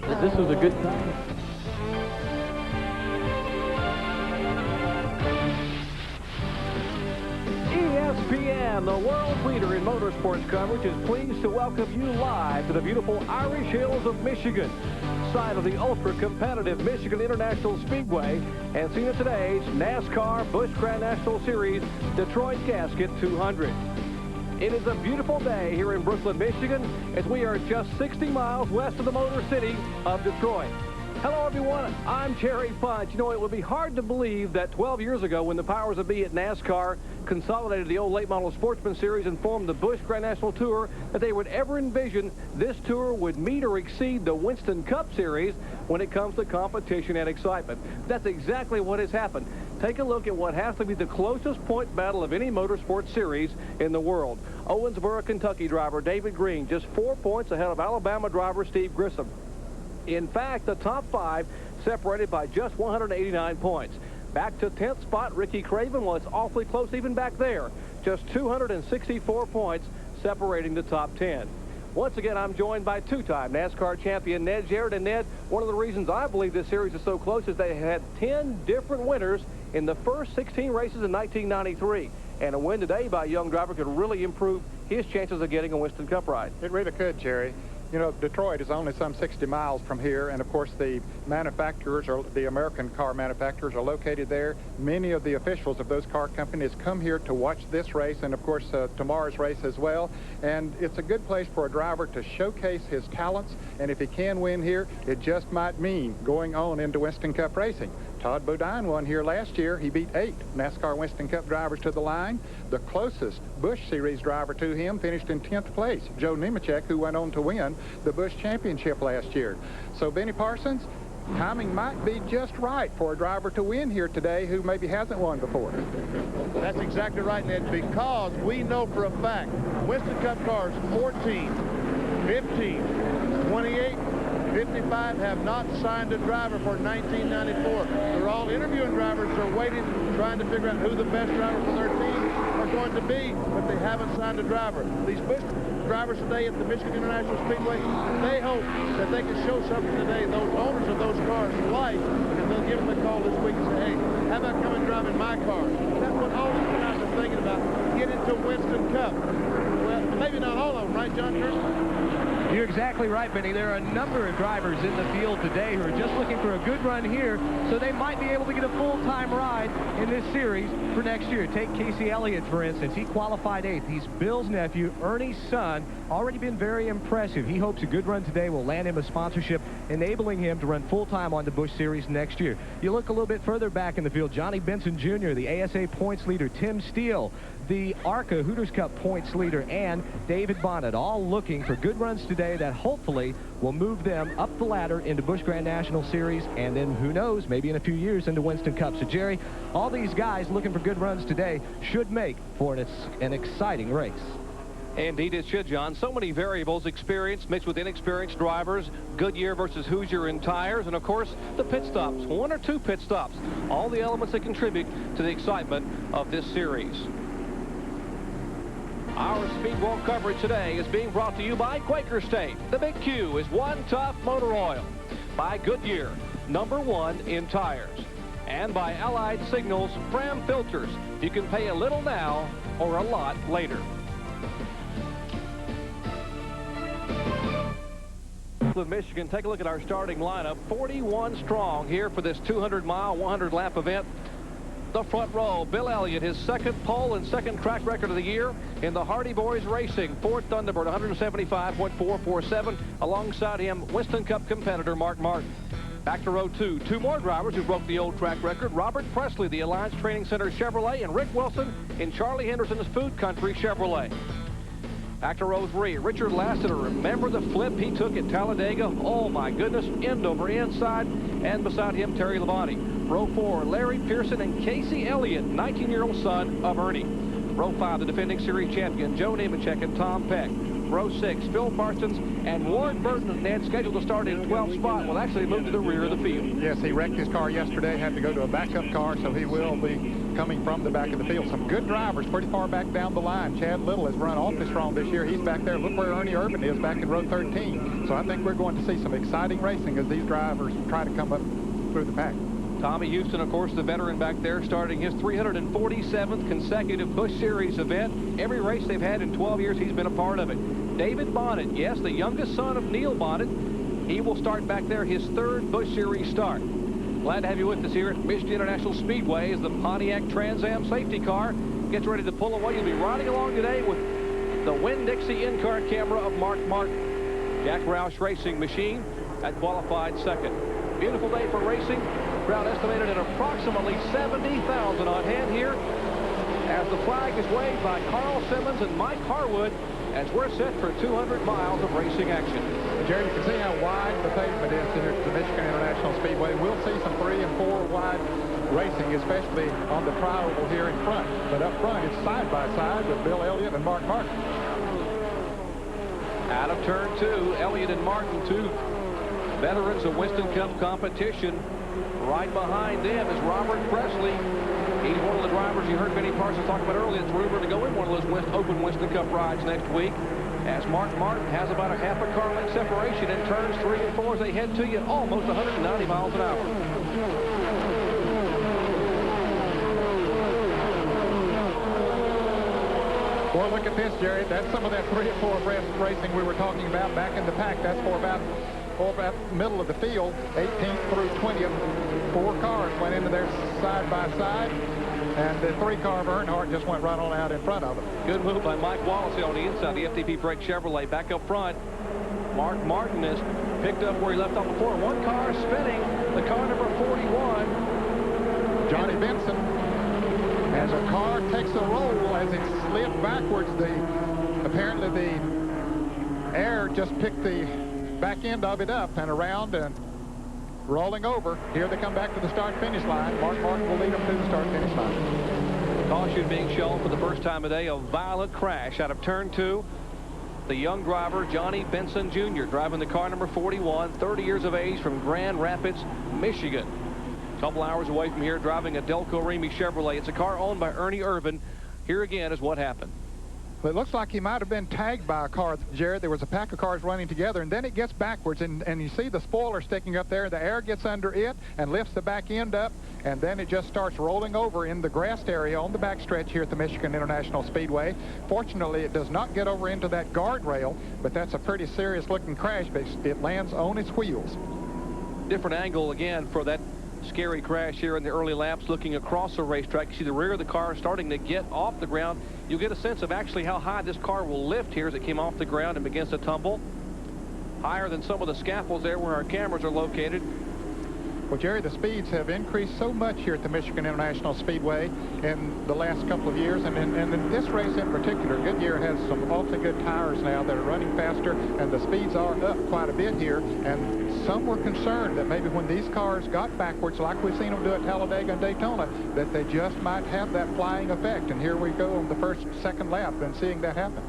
Because this was a good time. ESPN, the world leader in motorsports coverage, is pleased to welcome you live to the beautiful Irish Hills of Michigan, site of the ultra-competitive Michigan International Speedway, and seen at today's NASCAR Busch Grand National Series Detroit Gasket 200. It is a beautiful day here in Brooklyn, Michigan, as we are just 60 miles west of the Motor City of Detroit. Hello, everyone. I'm Jerry Punch. You know, it would be hard to believe that 12 years ago, when the powers that be at NASCAR consolidated the old late model Sportsman Series and formed the Busch Grand National Tour, that they would ever envision this tour would meet or exceed the Winston Cup Series when it comes to competition and excitement. That's exactly what has happened. Take a look at what has to be the closest point battle of any motorsports series in the world. Owensboro, Kentucky driver David Green just 4 points ahead of Alabama driver Steve Grissom. In fact, the top 5 separated by just 189 points. Back to 10th spot, Ricky Craven. Well, it's awfully close even back there. Just 264 points separating the top 10. Once again, I'm joined by two-time NASCAR champion Ned Jarrett. And Ned, one of the reasons I believe this series is so close is they had 10 different winners in the first 16 races in 1993. And a win today by a young driver could really improve his chances of getting a Winston Cup ride. It really could, Jerry. You know, Detroit is only some 60 miles from here, and of course the manufacturers, or the American car manufacturers, are located there. Many of the officials of those car companies come here to watch this race, and of course tomorrow's race as well. And it's a good place for a driver to showcase his talents, and if he can win here, it just might mean going on into Winston Cup racing. Todd Bodine won here last year. He beat 8 NASCAR Winston Cup drivers to the line. The closest Busch Series driver to him finished in 10th place, Joe Nemechek, who went on to win the Busch Championship last year. So, Benny Parsons, timing might be just right for a driver to win here today who maybe hasn't won before. That's exactly right, Ned, because we know for a fact Winston Cup cars 14, 15, 28, 55 have not signed a driver for 1994. They're all interviewing drivers. They're waiting, trying to figure out who the best driver for their team are going to be, but they haven't signed a driver. These Busch drivers today at the Michigan International Speedway, they hope that they can show something today those owners of those cars like, and they'll give them a call this week and say, hey, how about coming and driving my car? That's what all these guys are thinking about, getting to Winston Cup. Well, maybe not all of them, right, John Kirsten? You're exactly right, Benny. There are a number of drivers in the field today who are just looking for a good run here, so they might be able to get a full-time ride in this series for next year. Take Casey Elliott, for instance. He qualified 8th. He's Bill's nephew, Ernie's son. Already been very impressive. He hopes a good run today will land him a sponsorship, enabling him to run full-time on the Busch Series next year. You look a little bit further back in the field, Johnny Benson Jr., the ASA points leader, Tim Steele, the ARCA Hooters Cup points leader, and David Bonnet, all looking for good runs today that hopefully will move them up the ladder into Busch Grand National Series, and then who knows, maybe in a few years into Winston Cup. So, Jerry, all these guys looking for good runs today should make for an exciting race. Indeed it should, John. So many variables, experience mixed with inexperienced drivers, Goodyear versus Hoosier in tires, and of course the pit stops, 1 or 2 pit stops, all the elements that contribute to the excitement of this series. Our Speedwalk coverage today is being brought to you by Quaker State. The Big Q is One Tough Motor Oil. By Goodyear, #1 in tires. And by Allied Signals Fram Filters. You can pay a little now or a lot later. Michigan, take a look at our starting lineup. 41 strong here for this 200-mile, 100-lap event. The front row, Bill Elliott, his second pole and second track record of the year in the Hardy Boys Racing. Ford Thunderbird, 175.447. Alongside him, Winston Cup competitor Mark Martin. Back to row 2, 2 more drivers who broke the old track record. Robert Presley, the Alliance Training Center Chevrolet, and Rick Wilson in Charlie Henderson's Food Country Chevrolet. Back to row 3, Richard Lassiter. Remember the flip he took at Talladega? Oh my goodness, end over inside, and beside him Terry Labonte. Row 4, Larry Pearson and Casey Elliott, 19-year-old son of Ernie. Row 5, the defending series champion Joe Nemechek and Tom Peck. Row 6, Phil Parsons and Ward Burton. They had scheduled to start in 12th spot. Will actually move to the rear of the field. Yes, he wrecked his car yesterday, had to go to a backup car, so he will be coming from the back of the field. Some good drivers pretty far back down the line. Chad Little has run awfully strong this year. He's back there. Look where Ernie Irvin is back in row 13. So I think we're going to see some exciting racing as these drivers try to come up through the pack. Tommy Houston, of course, the veteran back there, starting his 347th consecutive Busch Series event. Every race they've had in 12 years, he's been a part of it. David Bonnet, yes, the youngest son of Neil Bonnet. He will start back there his third Busch Series start. Glad to have you with us here at Michigan International Speedway as the Pontiac Trans Am safety car gets ready to pull away. You'll be riding along today with the Winn-Dixie in-car camera of Mark Martin. Jack Roush Racing Machine at qualified second. Beautiful day for racing. Crowd estimated at approximately 70,000 on hand here as the flag is waved by Carl Simmons and Mike Harwood as we're set for 200 miles of racing action. Jerry, you can see how wide the pavement is here at the Michigan International Speedway. We'll see some 3 and 4 wide racing, especially on the tri-oval here in front. But up front, it's side by side with Bill Elliott and Mark Martin. Out of turn 2, Elliott and Martin, 2 veterans of Winston Cup competition. Right behind them is Robert Presley. He's one of the drivers you heard Benny Parsons talk about earlier. It's rumored to go in one of those open Winston Cup rides next week. As Mark Martin has about a half a car length separation in turns 3 and 4 as they head to you at almost 190 miles an hour. Well, look at this, Jerry. That's some of that 3 and 4 racing we were talking about back in the pack. That's for about middle of the field, 18th through 20th. 4 cars went into there side by side, and the 3-car of Earnhardt just went right on out in front of it. Good move by Mike Wallace on the inside. The FTP Brake Chevrolet back up front. Mark Martin has picked up where he left off before. 1 car spinning, the car number 41. Johnny Benson, as a car takes a roll as it slid backwards, apparently the air just picked the back end of it up and around and rolling over. Here they come back to the start-finish line. Mark Martin will lead them to the start-finish line. Caution being shown for the first time today. A violent crash out of turn 2. The young driver, Johnny Benson Jr., driving the car number 41, 30 years of age, from Grand Rapids, Michigan. A couple hours away from here, driving a Delco Remy Chevrolet. It's a car owned by Ernie Irvin. Here again is what happened. Well, it looks like he might have been tagged by a car, Jared. There was a pack of cars running together, and then it gets backwards, and you see the spoiler sticking up there. The air gets under it and lifts the back end up, and then it just starts rolling over in the grassed area on the backstretch here at the Michigan International Speedway. Fortunately, it does not get over into that guardrail, but that's a pretty serious-looking crash because it lands on its wheels. Different angle again for that scary crash here in the early laps. Looking across the racetrack, you see the rear of the car starting to get off the ground. You'll get a sense of actually how high this car will lift here as it came off the ground and begins to tumble. Higher than some of the scaffolds there where our cameras are located. Well, Jerry, the speeds have increased so much here at the Michigan International Speedway in the last couple of years, and in this race in particular, Goodyear has some awfully good tires now that are running faster, and the speeds are up quite a bit here, and some were concerned that maybe when these cars got backwards, like we've seen them do at Talladega and Daytona, that they just might have that flying effect, and here we go on the second lap and seeing that happen.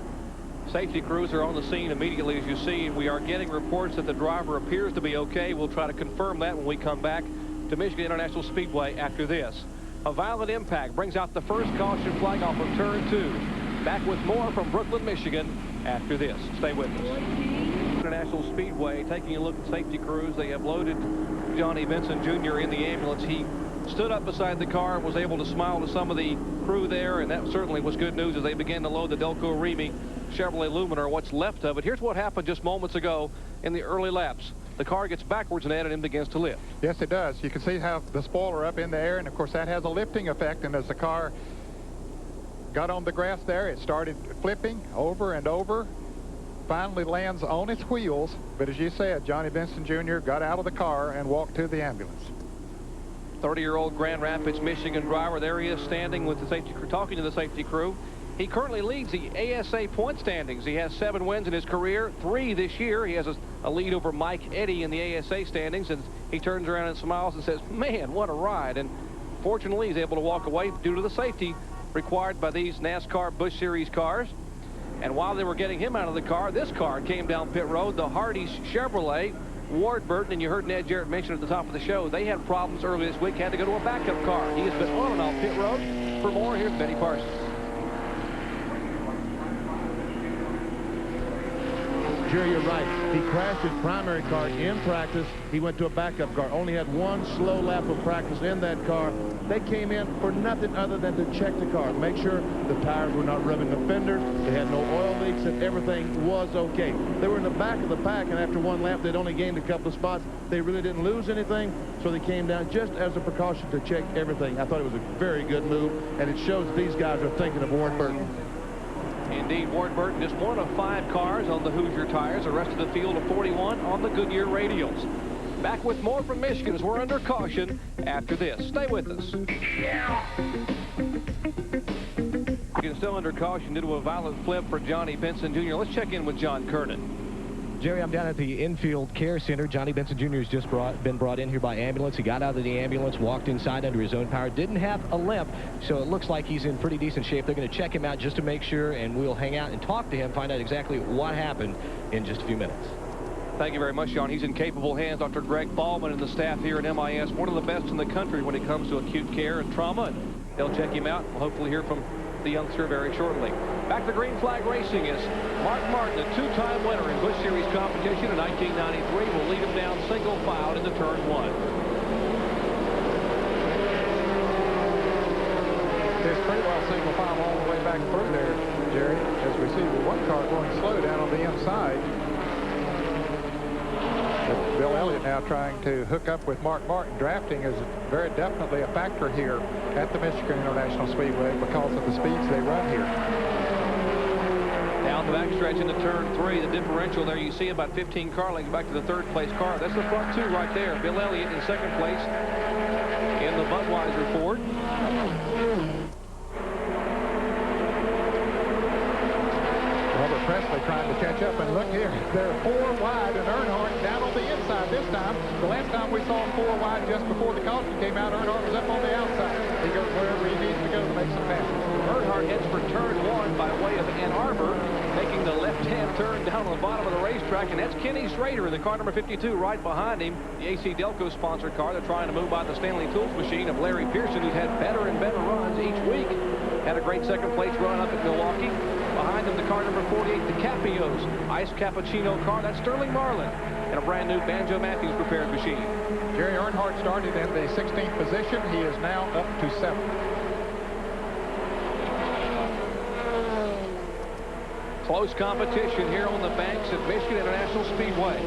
Safety crews are on the scene immediately, as you see. We are getting reports that the driver appears to be okay. We'll try to confirm that when we come back to Michigan International Speedway after this. A violent impact brings out the first caution flag off of turn 2. Back with more from Brooklyn, Michigan after this. Stay with us. International Speedway taking a look at safety crews. They have loaded Johnny Benson Jr. in the ambulance. He stood up beside the car and was able to smile to some of the crew there, and that certainly was good news as they began to load the Delco Remy Chevrolet Luminar, what's left of it. Here's what happened just moments ago in the early laps. The car gets backwards and then begins to lift. Yes, it does. You can see how the spoiler up in the air, and of course that has a lifting effect, and as the car got on the grass there, it started flipping over and over, finally lands on its wheels, but as you said, Johnny Benson Jr. got out of the car and walked to the ambulance. 30-year-old Grand Rapids, Michigan driver. There he is standing with the safety crew, talking to the safety crew. He currently leads the ASA point standings. He has 7 wins in his career, 3 this year. He has a lead over Mike Eddy in the ASA standings, and he turns around and smiles and says, man, what a ride. And fortunately, he's able to walk away due to the safety required by these NASCAR Busch Series cars. And while they were getting him out of the car, this car came down pit road, the Hardee's Chevrolet. Warburton, and you heard Ned Jarrett mention at the top of the show, they had problems early this week, had to go to a backup car. He has been on and off pit road. For more, here's Benny Parsons. Jerry, you're right. He crashed his primary car in practice. He went to a backup car. Only had one slow lap of practice in that car. They came in for nothing other than to check the car, make sure the tires were not rubbing the fenders, they had no oil leaks, and everything was okay. They were in the back of the pack, and after one lap, they'd only gained a couple of spots. They really didn't lose anything, so they came down just as a precaution to check everything. I thought it was a very good move, and it shows these guys are thinking of Warburton. Indeed, Warburton just one of 5 cars on the Hoosier tires. The rest of the field of 41 on the Goodyear radials. Back with more from Michigan as we're under caution after this. Stay with us. Michigan still under caution due to a violent flip for Johnny Benson Jr. Let's check in with John Kernan. Jerry, I'm down at the infield care center. Johnny Benson Jr. has just been brought in here by ambulance. He got out of the ambulance, walked inside under his own power, didn't have a limp, so it looks like he's in pretty decent shape. They're going to check him out just to make sure, and we'll hang out and talk to him, find out exactly what happened in just a few minutes. Thank you very much, Sean. He's in capable hands. Dr. Greg Ballman and the staff here at MIS, one of the best in the country when it comes to acute care and trauma. And they'll check him out. We'll hopefully hear from the youngster very shortly. Back to green flag racing is Mark Martin, a 2-time winner in Busch Series competition in 1993, will lead him down single file into turn 1. It's pretty well single file all the way back through there, Jerry, as we see the one car going slow down on the inside. But Bill Elliott now trying to hook up with Mark Martin. Drafting is very definitely a factor here at the Michigan International Speedway because of the speeds they run here. Down the backstretch into turn 3, the differential there, you see about 15 car lengths back to the third place car. That's the front 2 right there. Bill Elliott in second place in the Budweiser Ford. Robert Presley trying to catch up, and look here, they're 4 wide, and Earnhardt down on the inside this time. The last time we saw him 4 wide just before the caution came out, Earnhardt was up on the outside. He goes wherever he needs to go to make some passes. Earnhardt heads for turn 1 by way of Ann Arbor, making the left-hand turn down on the bottom of the racetrack, and that's Kenny Schrader in the car number 52 right behind him. The AC Delco sponsored car. They're trying to move by the Stanley Tools machine of Larry Pearson, who's had better and better runs each week. Had a great second place run up at Milwaukee. Behind them, the car number 48, the Capio's Ice Cappuccino car. That's Sterling Marlin and a brand new Banjo Matthews prepared machine. Jerry Earnhardt started in the 16th position. He is now up to 7th. Close competition here on the banks at Michigan International Speedway.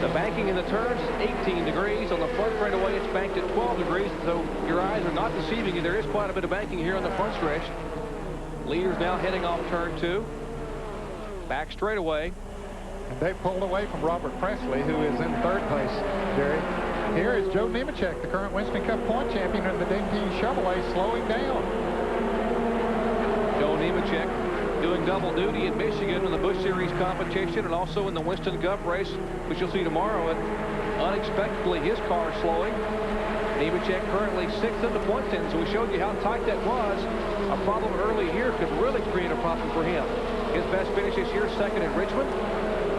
The banking in the turns is 18 degrees. On the front straightaway, it's banked at 12 degrees, so your eyes are not deceiving you. There is quite a bit of banking here on the front stretch. Leaders now heading off turn 2. Back straightaway. And they pulled away from Robert Presley, who is in 3rd place, Jerry. Here is Joe Nemechek, the current Winston Cup point champion in the Daytona Chevrolet, slowing down. Joe Nemechek doing double duty in Michigan in the Busch Series competition and also in the Winston Cup race, which you'll see tomorrow. And unexpectedly, his car slowing. Nemechek currently 6th in the point stand, so we showed you how tight that was. A problem early here could really create a problem for him. His best finish this year, 2nd at Richmond.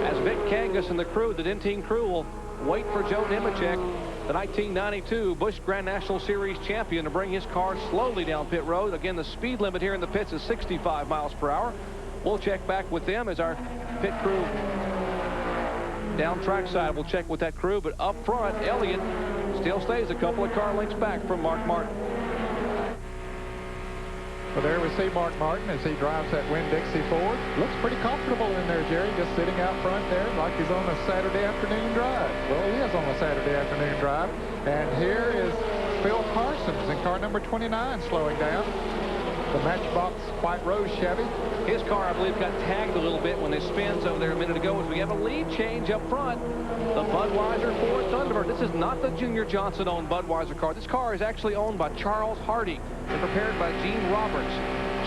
As Vic Kangas and the crew, the Denteen crew, will wait for Joe Nemechek, the 1992 Busch Grand National Series champion, to bring his car slowly down pit road. Again, the speed limit here in the pits is 65 miles per hour. We'll check back with them as our pit crew down trackside. We'll check with that crew, but up front, Elliott still stays a couple of car lengths back from Mark Martin. Well, there we see Mark Martin as he drives that Winn-Dixie Ford. Looks pretty comfortable in there, Jerry, just sitting out front there like he's on a Saturday afternoon drive. Well, he is on a Saturday afternoon drive. And here is Phil Parsons in car number 29 slowing down. The Matchbox White Rose Chevy. His car, I believe, got tagged a little bit when they spins over there a minute ago as we have a lead change up front. The Budweiser Ford Thunderbird. This is not the Junior Johnson-owned Budweiser car. This car is actually owned by Charles Hardy and prepared by Gene Roberts.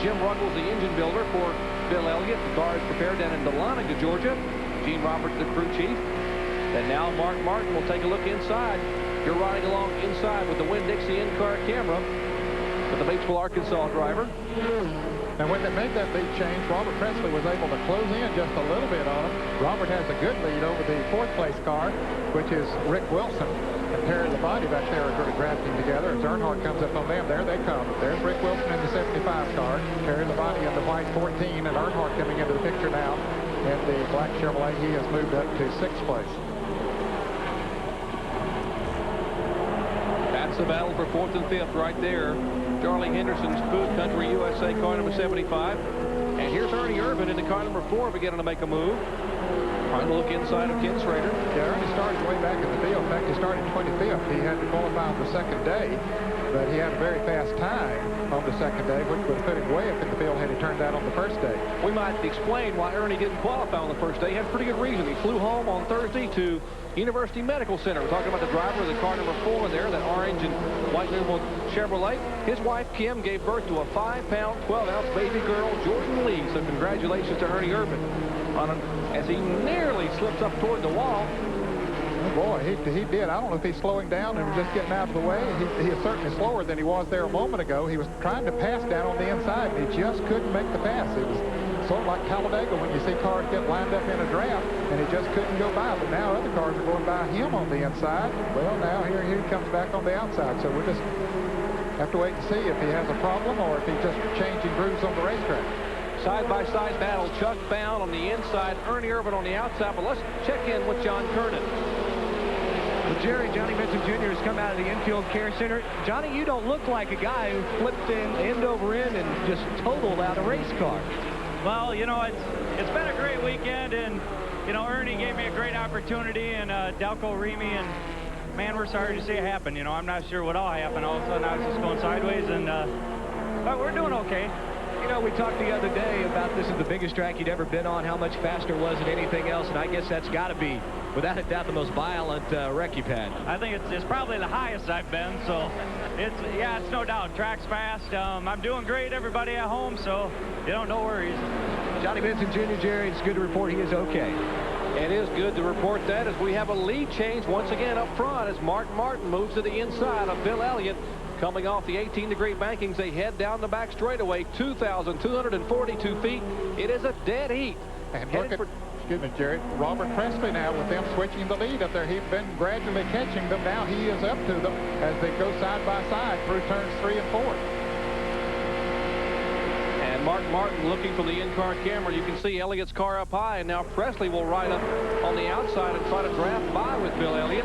Jim Ruggles, the engine builder for Bill Elliott. The car is prepared down in Dahlonega, Georgia. Gene Roberts, the crew chief. And now Mark Martin will take a look inside. You're riding along inside with the Winn-Dixie in-car camera with the Batesville, Arkansas driver. And when they made that lead change, Robert Presley was able to close in just a little bit on him. Robert has a good lead over the fourth-place car, which is Rick Wilson. And Terry Labonte back there are sort of drafting together. As Earnhardt comes up on them, there they come. There's Rick Wilson in the 75 car, Terry Labonte in the white 14, and Earnhardt coming into the picture now. In the black Chevrolet, he has moved up to 6th place. That's the battle for 4th and 5th right there. Charlie Henderson's Food Country USA car number 75. And here's Ernie Irvan into car number 4 beginning to make a move. Trying to look inside of Ken Schrader. Yeah, Ernie started way back in the field. In fact, he started 25th. He had to qualify on the second day, but he had a very fast time on the second day, which would have put him way up in the field had he turned that on the first day. We might explain why Ernie didn't qualify on the first day. He had a pretty good reason. He flew home on Thursday to University Medical Center. We're talking about the driver of the car number 4 there, that orange and white numeral Chevrolet. His wife, Kim, gave birth to a 5-pound, 12-ounce baby girl, Jordan Lee. So congratulations to Ernie Irvan as he nearly slips up toward the wall. Oh boy, he did. I don't know if he's slowing down and just getting out of the way. He is certainly slower than he was there a moment ago. He was trying to pass down on the inside, and he just couldn't make the pass. It was sort of like Talladega when you see cars get lined up in a draft, and he just couldn't go by. But now other cars are going by him on the inside. Well, now here he comes back on the outside. So we'll just have to wait and see if he has a problem or if he's just changing grooves on the racetrack. Side-by-side battle. Chuck Bound on the inside, Ernie Irvan on the outside. But let's check in with John Kernan. Well, Jerry, Johnny Benson Jr. has come out of the infield care center. Johnny, you don't look like a guy who flipped in end over end and just totaled out a race car. Well, you know, it's been a great weekend, and, you know, Ernie gave me a great opportunity, and Delco Remy, and, man, we're sorry to see it happen. You know, I'm not sure what all happened. All of a sudden, I was just going sideways, and but we're doing okay. You know, we talked the other day about this is the biggest track you'd ever been on. How much faster was it, anything else? And I guess that's got to be, without a doubt, the most violent wreck you've had. I think it's probably the highest I've been. So, it's no doubt. Track's fast. I'm doing great, everybody at home, so, you know, no worries. Johnny Benson Jr., Jerry, it's good to report he is okay. It is good to report that as we have a lead change once again up front as Mark Martin moves to the inside of Bill Elliott. Coming off the 18-degree bankings, they head down the back straightaway, 2,242 feet. It is a dead heat. And look at, excuse me, Jerry, Robert Presley now with them switching the lead up there. He's been gradually catching them. Now he is up to them as they go side by side through turns 3 and 4. And Mark Martin looking from the in-car camera. You can see Elliott's car up high, and now Presley will ride up on the outside and try to draft by with Bill Elliott.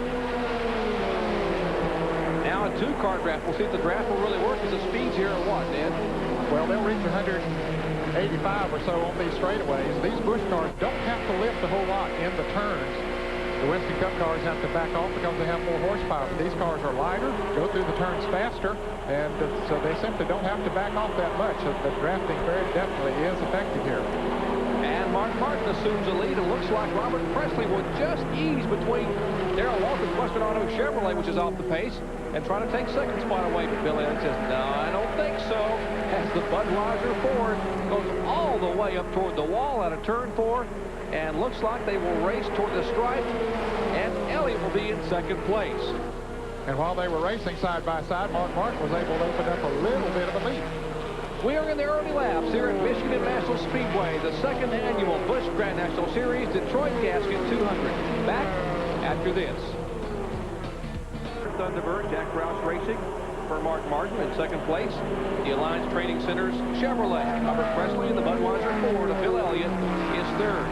Now a two-car draft. We'll see if the draft will really work as the speeds here or what, Ned? Well, they'll reach 185 or so on these straightaways. These Busch cars don't have to lift a whole lot in the turns. The Winston Cup cars have to back off because they have more horsepower. But these cars are lighter, go through the turns faster, and so they simply don't have to back off that much. So the drafting very definitely is effective here. And Mark Martin assumes the lead. It looks like Robert Presley will just ease between Darrell Walker's Western Auto Chevrolet, which is off the pace, and try to take second spot away. But Bill Elliott says, no, I don't think so. As the Budweiser Ford goes all the way up toward the wall out of turn 4, and looks like they will race toward the stripe, and Elliott will be in second place. And while they were racing side by side, Mark Martin was able to open up a little bit of a lead. We are in the early laps here at Michigan International Speedway, the second annual Busch Grand National Series Detroit Gasket 200. Back after this. Thunderbird, Jack Roush Racing for Mark Martin in second place. The Alliance Training Center's Chevrolet. Robert Presley in the Budweiser Ford of Bill Elliott is third.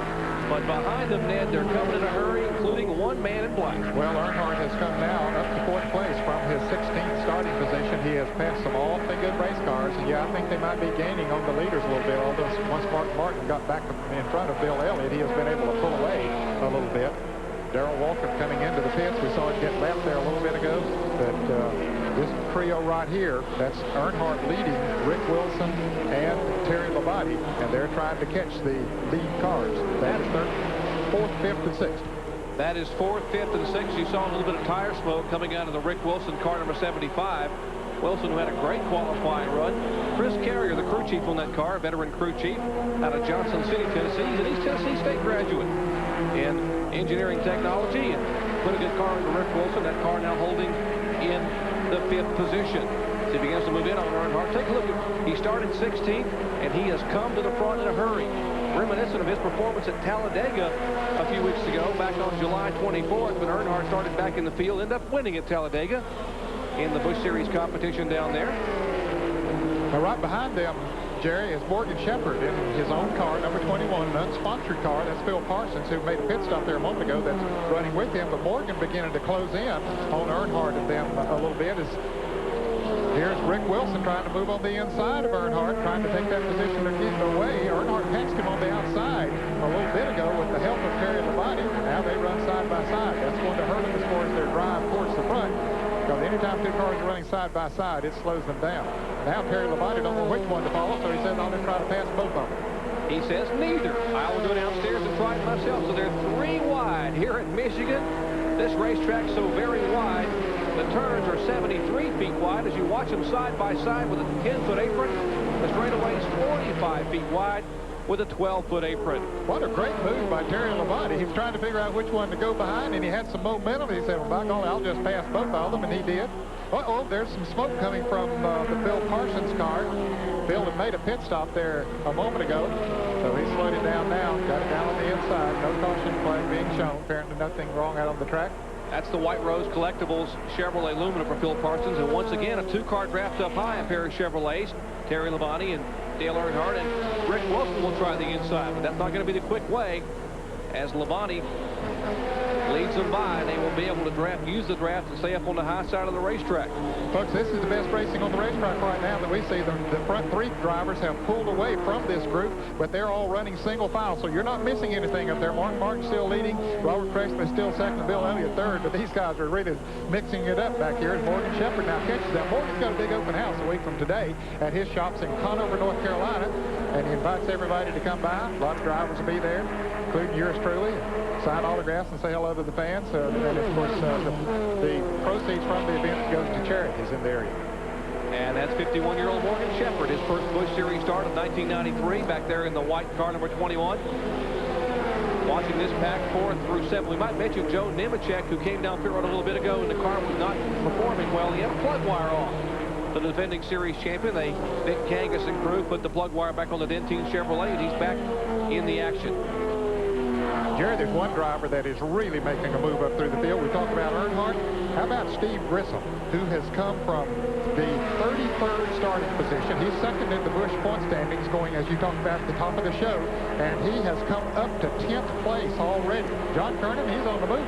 But behind them, Ned, they're coming in a hurry, including one man in black. Well, Earnhardt has come now up to 4th place from his 16th starting position. He has passed some awfully good race cars. And yeah, I think they might be gaining on the leaders a little bit. Although once Mark Martin got back in front of Bill Elliott, he has been able to pull away a little bit. Darrell Walker coming into the pits. We saw it get left there a little bit ago. But this trio right here, that's Earnhardt leading Rick Wilson and Terry Labonte, and they're trying to catch the lead cars. That is 4th, 5th, and 6th. That is 4th, 5th, and 6th. You saw a little bit of tire smoke coming out of the Rick Wilson car number 75. Wilson, who had a great qualifying run. Chris Carrier, the crew chief on that car, veteran crew chief out of Johnson City, Tennessee. He's an East Tennessee State graduate in engineering technology, and put a good car into Rick Wilson. That car now holding in the 5th position. As he begins to move in on Earnhardt. Take a look. He started 16th, and he has come to the front in a hurry. Reminiscent of his performance at Talladega a few weeks ago, back on July 24th, when Earnhardt started back in the field, ended up winning at Talladega in the Busch Series competition down there. Now, right behind them, Jerry, is Morgan Shepherd in his own car, number 21, an unsponsored car. That's Phil Parsons, who made a pit stop there a moment ago, that's running with him. But Morgan beginning to close in on Earnhardt and them a little bit. Here's Rick Wilson trying to move on the inside of Earnhardt, trying to take that position again away. Earnhardt passed him on the outside a little bit ago with the help of Terry Labonte. Now they run side by side. That's going to hurt them as far as their drive towards the front. Because anytime two cars are running side by side, it slows them down. Now Terry Labonte don't know which one to follow, so he says, I'll just try to pass both of them. He says neither. I will go downstairs and try it myself. So they're 3 wide here at Michigan. This racetrack's so very wide. The turns are 73 feet wide as you watch them side by side with a 10-foot apron. The straightaway is 45 feet wide with a 12-foot apron. What a great move by Terry Labonte. He was trying to figure out which one to go behind, and he had some momentum. He said, well, by golly, I'll just pass both of them, and he did. Uh-oh, there's some smoke coming from the Phil Parsons car. Phil had made a pit stop there a moment ago, so he slowed it down now. Got it down on the inside. No caution flag being shown. Apparently nothing wrong out on the track. That's the White Rose Collectibles Chevrolet Lumina for Phil Parsons. And once again, a 2-car draft up high, a pair of Chevrolets. Terry Labonte and Dale Earnhardt, and Rick Wilson will try the inside, but that's not going to be the quick way as Labonte leads them by, and they will be able to use the draft to stay up on the high side of the racetrack. Folks, this is the best racing on the racetrack right now that we see. The front 3 drivers have pulled away from this group, but they're all running single file, so you're not missing anything up there. Mark Martin still leading, Robert Crexley still second, and Bill Elliott third, but these guys are really mixing it up back here as Morgan Shepherd now catches that. Morgan's got a big open house a week from today at his shops in Conover, North Carolina, and he invites everybody to come by. A lot of drivers will be there, including yours truly. Sign autographs and say hello to the fans. And of course, the proceeds from the event goes to charities in the area. And that's 51-year-old Morgan Shepherd, his first Busch Series start in 1993, back there in the white car number 21. Watching this pack 4 through 7. We might mention Joe Nemechek, who came down pit road a little bit ago, and the car was not performing well. He had a plug wire off. The defending series champion, Vic Kangas and crew, put the plug wire back on the Dentine Chevrolet, and he's back in the action. Jerry, there's one driver that is really making a move up through the field. We talked about Earnhardt. How about Steve Grissom, who has come from the 33rd starting position? He's second in the Busch point standings, going, as you talked about, at the top of the show, and he has come up to 10th place already. John Kernan, he's on the move.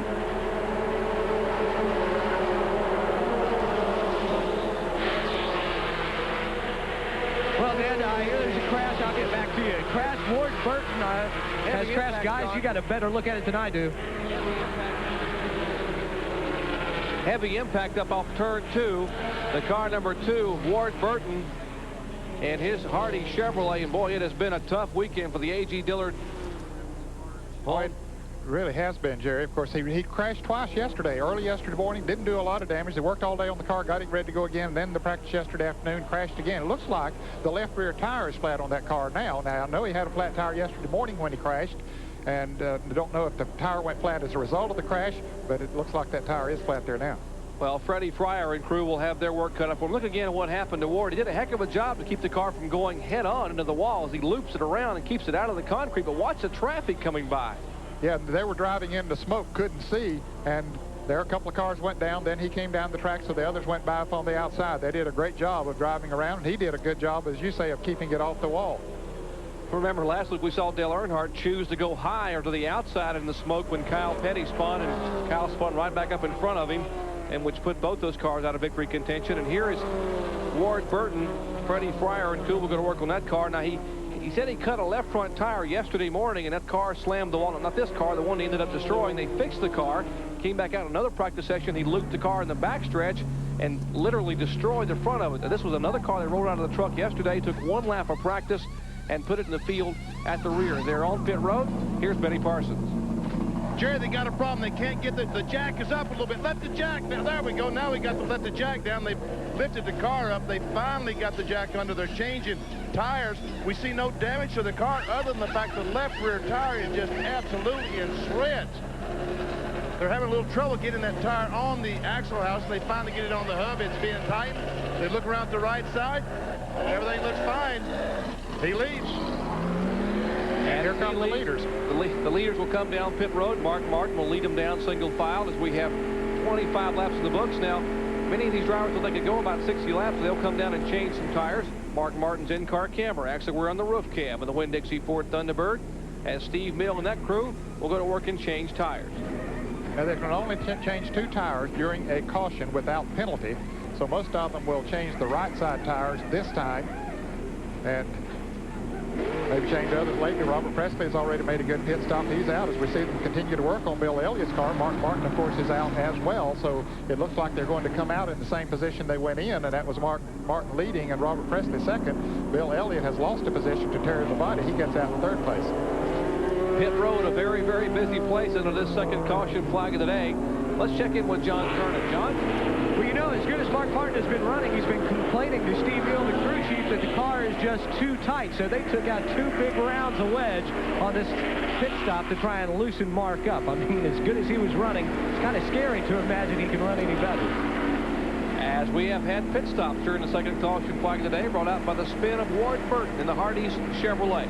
Well, Dan, here there's a crash. I'll get back to you. Crash, Ward Burton has crashed. Guys, you got a better look at it than I do. Heavy impact up off turn 2. The car number 2, Ward Burton, and his Hardy Chevrolet. And boy, it has been a tough weekend for the A.G. Dillard. Boy, it really has been, Jerry. Of course, he crashed twice yesterday. Early yesterday morning, didn't do a lot of damage. They worked all day on the car, got it ready to go again, and then the practice yesterday afternoon, crashed again. It looks like the left rear tire is flat on that car now. Now, I know he had a flat tire yesterday morning when he crashed, and don't know if the tire went flat as a result of the crash, but it looks like that tire is flat there now. Well, Freddie Fryer and crew will have their work cut up for him. Look again at what happened to Ward. He did a heck of a job to keep the car from going head-on into the wall as he loops it around and keeps it out of the concrete, but watch the traffic coming by. Yeah, they were driving into smoke, couldn't see, and there a couple of cars went down. Then he came down the track, so the others went by up on the outside. They did a great job of driving around, and he did a good job, as you say, of keeping it off the wall. Remember, last week we saw Dale Earnhardt choose to go higher to the outside in the smoke when Kyle Petty spun, and Kyle spun right back up in front of him, and which put both those cars out of victory contention. And here is Ward Burton, Freddie Fryer, and Kuhl going to work on that car. Now, he said he cut a left front tire yesterday morning, and that car slammed the wall. Not this car, the one he ended up destroying. They fixed the car, came back out another practice session. He looped the car in the backstretch and literally destroyed the front of it. This was another car that rolled out of the truck yesterday, took one lap of practice, and put it in the field at the rear. They're on pit road. Here's Benny Parsons. Jerry, they got a problem. They can't get the jack is up a little bit. Let the jack down. There we go. Now we got to let the jack down. They've lifted the car up. They finally got the jack under. They're changing tires. We see no damage to the car other than the fact the left rear tire is just absolutely in shreds. They're having a little trouble getting that tire on the axle house. They finally get it on the hub. It's being tightened. They look around to the right side. Everything looks fine. He leads. And here come the leaders. The leaders will come down pit road. Mark Martin will lead them down single file as we have 25 laps in the books. Now, many of these drivers will think it go about 60 laps. They'll come down and change some tires. Mark Martin's in-car camera. Actually, we're on the roof cam of the Winn-Dixie Ford Thunderbird. As Steve Mill and that crew will go to work and change tires. Now, they can only change 2 tires during a caution without penalty. So most of them will change the right side tires this time. And maybe change others lately. Robert Presley has already made a good pit stop. He's out as we see them continue to work on Bill Elliott's car. Mark Martin, of course, is out as well. So it looks like they're going to come out in the same position they went in, and that was Mark Martin leading and Robert Presley second. Bill Elliott has lost a position to Terry Labonte. He gets out in 3rd place. Pit road, a very, very busy place under this second caution flag of the day. Let's check in with John Kernan. John? Well, you know, as good as Mark Martin has been running, he's been complaining to Steve Mill, the crew chief, that the car is just too tight. So they took out 2 big rounds of wedge on this pit stop to try and loosen Mark up. I mean, as good as he was running, it's kind of scary to imagine he can run any better. As we have had pit stops during the second caution flag of the day, brought out by the spin of Ward Burton in the Hardee's Chevrolet.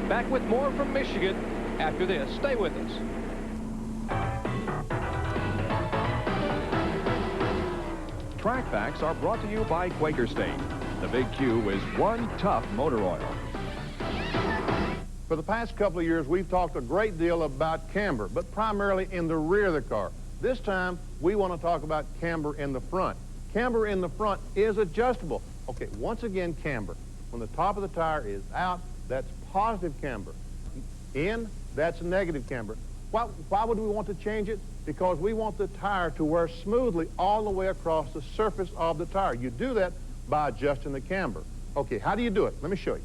Back with more from Michigan after this. Stay with us. Track Facts are brought to you by Quaker State. The Big Q is one tough motor oil. For the past couple of years, we've talked a great deal about camber, but primarily in the rear of the car. This time, we want to talk about camber in the front. Camber in the front is adjustable. Okay, once again, camber. When the top of the tire is out, that's positive camber. In, that's negative camber. Why would we want to change it? Because we want the tire to wear smoothly all the way across the surface of the tire. You do that by adjusting the camber. Okay, how do you do it? Let me show you.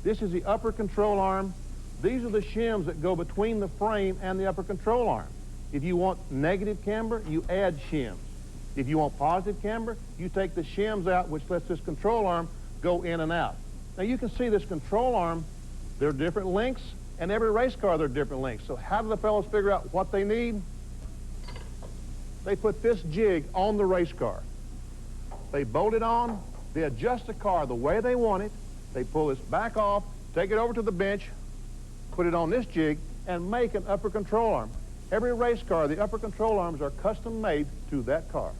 This is the upper control arm. These are the shims that go between the frame and the upper control arm. If you want negative camber, you add shims. If you want positive camber, you take the shims out, which lets this control arm go in and out. Now you can see this control arm, there are different lengths, and every race car there are different lengths. So how do the fellows figure out what they need? They put this jig on the race car. They bolt it on, they adjust the car the way they want it, they pull this back off, take it over to the bench, put it on this jig, and make an upper control arm. Every race car, the upper control arms are custom made to that car.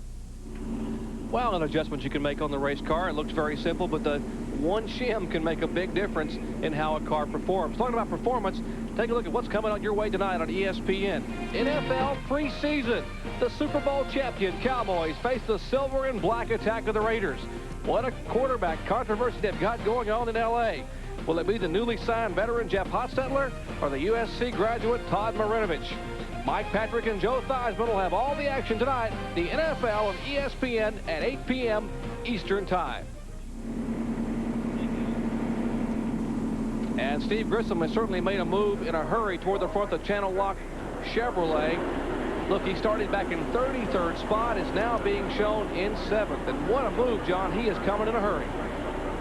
Well, an adjustment you can make on the race car. It looks very simple, but the one shim can make a big difference in how a car performs. Talking about performance, take a look at what's coming on your way tonight on ESPN. NFL preseason. The Super Bowl champion Cowboys face the silver and black attack of the Raiders. What a quarterback controversy they've got going on in L.A. Will it be the newly signed veteran Jeff Hostetler or the USC graduate Todd Marinovich? Mike Patrick and Joe Theismann will have all the action tonight. The NFL on ESPN at 8 p.m. Eastern Time. And Steve Grissom has certainly made a move in a hurry toward the front of Channel Lock Chevrolet. Look, he started back in 33rd spot, is now being shown in 7th. And what a move, John. He is coming in a hurry.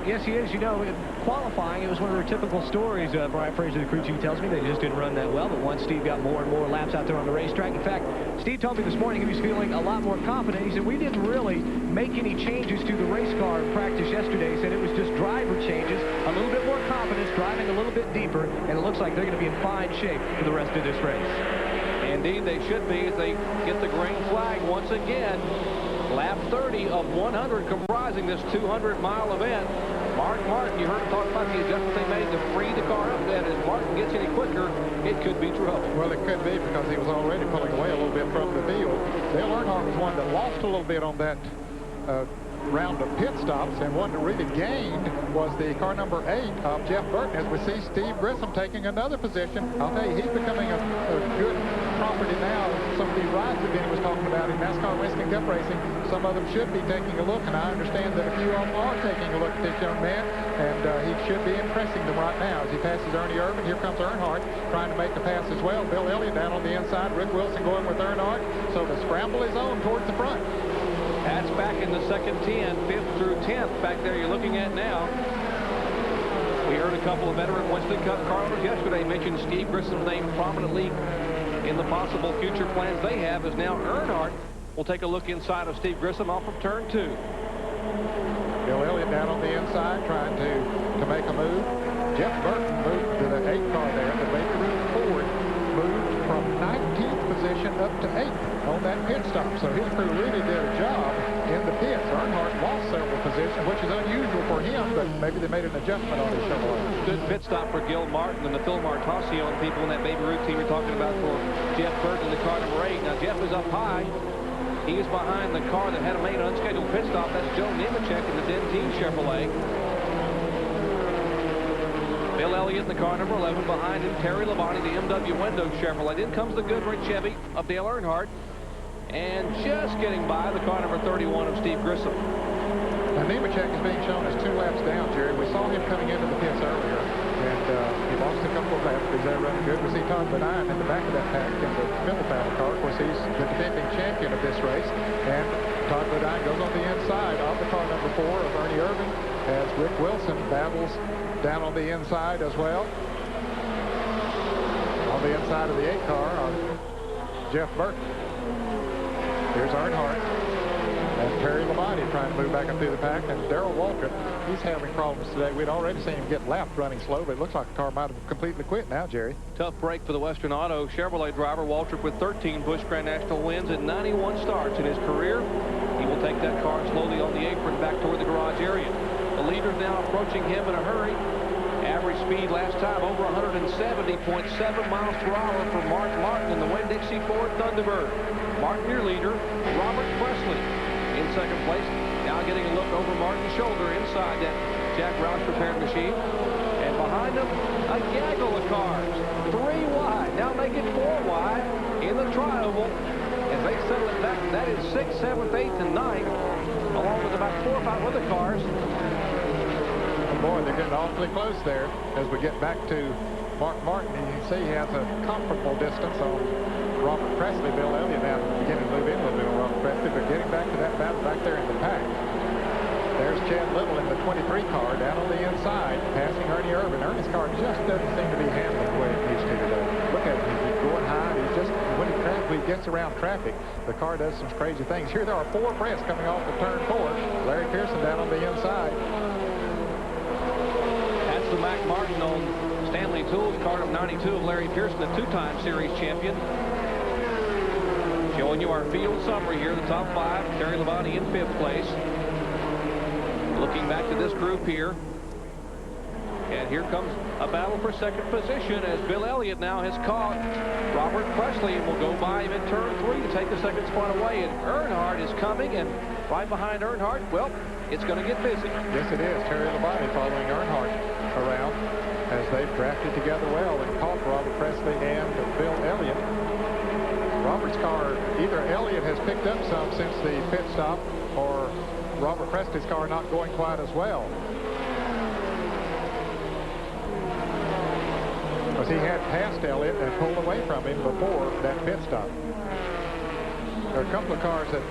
Yes, he is. You know, in qualifying, it was one of their typical stories. Brian Fraser, the crew chief, tells me they just didn't run that well. But once Steve got more and more laps out there on the racetrack. In fact, Steve told me this morning he was feeling a lot more confident. He said, we didn't really make any changes to the race car in practice yesterday. He said it was just driver changes, a little bit more confidence, driving a little bit deeper, and it looks like they're going to be in fine shape for the rest of this race. Indeed, they should be as they get the green flag once again. Lap 30 of 100 comprising this 200-mile event. Mark Martin, you heard him talk about the adjustment they made to free the car up. That as Martin gets any quicker, it could be trouble. Well, it could be because he was already pulling away a little bit from the field. Dale Earnhardt was one that lost a little bit on that round of pit stops, and one that really gained was the car number 8 of Jeff Burton, as we see Steve Grissom taking another position. I'll tell you, he's becoming a good property now. Some of these rides that Benny was talking about in NASCAR Winston Cup racing, some of them should be taking a look, and I understand that a few of them are taking a look at this young man, and he should be impressing them right now. As he passes Ernie Irvin, here comes Earnhardt trying to make the pass as well. Bill Elliott down on the inside, Rick Wilson going with Earnhardt, so the scramble is on towards the front. That's back in the second 10, 5th through 10th. Back there you're looking at now. We heard a couple of veteran Winston Cup car owners yesterday mention Steve Grissom's name prominently in the possible future plans they have is now Earnhardt will take a look inside of Steve Grissom off of turn 2. Bill Elliott down on the inside trying to make a move. Jeff Burton moved to the 8th car there. The Baby Ruth Ford moved from 19th position up to 8th on that pit stop. So his crew really did a job in the pits. Earnhardt lost several positions, which is unusual for him, but maybe they made an adjustment on his Chevrolet. Good pit stop for Gil Martin and the Phil Martasio and people in that Baby Ruth team we're talking about for Jeff Burton in the car number 8. Now Jeff is up high. He is behind the car that had made an unscheduled pit stop. That's Joe Nemechek in the Dentine Chevrolet. Bill Elliott in the car number 11. Behind him, Terry Labonte, the MW Windows Chevrolet. Then comes the Goodrich Chevy of Dale Earnhardt. And just getting by the car number 31 of Steve Grissom. Now, Nemechek is being shown as 2 laps down, Jerry. We saw him coming into the pits earlier, and he lost a couple of laps. He's there running good. We see Todd Bodine in the back of that pack in the middle battle car. Of course, he's the defending champion of this race. And Todd Bodine goes on the inside of the car number 4 of Ernie Irvin as Rick Wilson battles down on the inside as well. On the inside of the 8 car are Jeff Burton. Here's Earnhardt. And Terry Labonte trying to move back up through the pack. And Darrell Waltrip, he's having problems today. We'd already seen him get lapped running slow, but it looks like the car might have completely quit now, Jerry. Tough break for the Western Auto Chevrolet driver. Waltrip with 13 Busch Grand National wins and 91 starts in his career. He will take that car slowly on the apron back toward the garage area. The leader now approaching him in a hurry. Average speed last time over 170.7 miles per hour for Mark Martin in the Winn-Dixie Ford Thunderbird. Martin, your leader. Robert Presley in second place. Now getting a look over Martin's shoulder inside that Jack Roush prepared machine. And behind them, a gaggle of cars. 3 wide. Now make it 4 wide in the tri-oval. As they settle it back, that is 6th, 7th, 8th, and 9th, along with about 4 or 5 other cars. Oh boy, they're getting awfully close there as we get back to Mark Martin. You can see he has a comfortable distance on Robert Presley. Bill Elliott now beginning to move in a little bit on Robert Presley, but getting back to that battle back there in the pack. There's Chad Little in the 23 car down on the inside, passing Ernie Irvin. Ernie's car just doesn't seem to be handling the way it used to today. Look at him, he's going high. He's just, when he gets around traffic, the car does some crazy things. Here there are 4 press coming off of turn 4. Larry Pearson down on the inside. That's the Mac Martin on Stanley Tools, car number 92 of Larry Pearson, the 2-time series champion. Showing you our field summary here, the top 5. Terry Labonte in 5th place. Looking back to this group here. And here comes a battle for second position as Bill Elliott now has caught Robert Presley and will go by him in turn 3 to take the second spot away. And Earnhardt is coming, and right behind Earnhardt, well, it's going to get busy. Yes, it is. Terry Labonte following Earnhardt around as they've drafted together well and caught Robert Presley and Bill Elliott. Robert's car, either Elliott has picked up some since the pit stop, or Robert Presley's car not going quite as well. Because he had passed Elliott and pulled away from him before that pit stop. There are a couple of cars that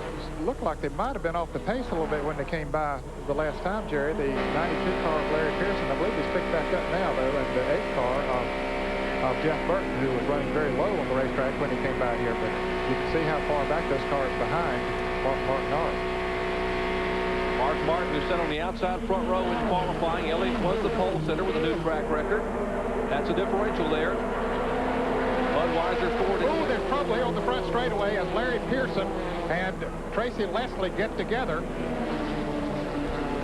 look like they might have been off the pace a little bit when they came by the last time, Jerry. The 92 car of Larry Pearson, I believe he's picked back up now, though, and the 8 car of Jeff Burton, who was running very low on the racetrack when he came by here. But you can see how far back those cars behind Mark Martin are. Mark Martin, who sat on the outside front row in qualifying. Elliott was the pole sitter with a new track record. That's a differential there. Budweiser Ford. Oh, there's trouble here on the front straightaway as Larry Pearson and Tracy Leslie get together.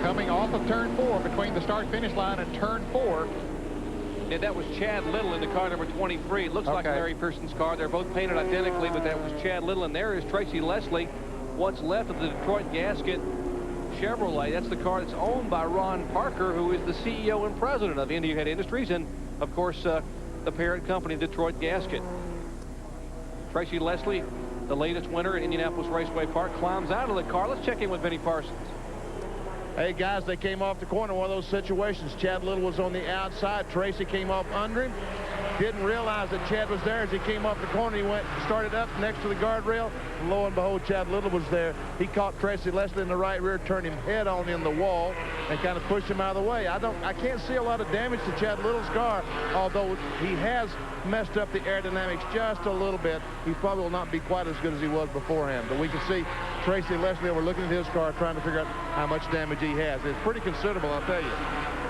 Coming off of turn 4 between the start-finish line and turn 4. And that was Chad Little in the car number 23. It looks like Larry Pearson's car. They're both painted identically, but that was Chad Little. And there is Tracy Leslie, what's left of the Detroit Gasket Chevrolet. That's the car that's owned by Ron Parker, who is the CEO and president of India Head Industries, and, of course, the parent company, Detroit Gasket. Tracy Leslie, the latest winner at Indianapolis Raceway Park, climbs out of the car. Let's check in with Vinnie Parsons. Hey, guys, they came off the corner, one of those situations. Chad Little was on the outside. Tracy came off under him. Didn't realize that Chad was there. As he came off the corner, he started up next to the guardrail. Lo and behold, Chad Little was there. He caught Tracy Leslie in the right rear, turned him head on in the wall, and kind of pushed him out of the way. I can't see a lot of damage to Chad Little's car, although he has messed up the aerodynamics just a little bit. He probably will not be quite as good as he was beforehand. But we can see Tracy Leslie over looking at his car, trying to figure out how much damage he has. It's pretty considerable, I'll tell you.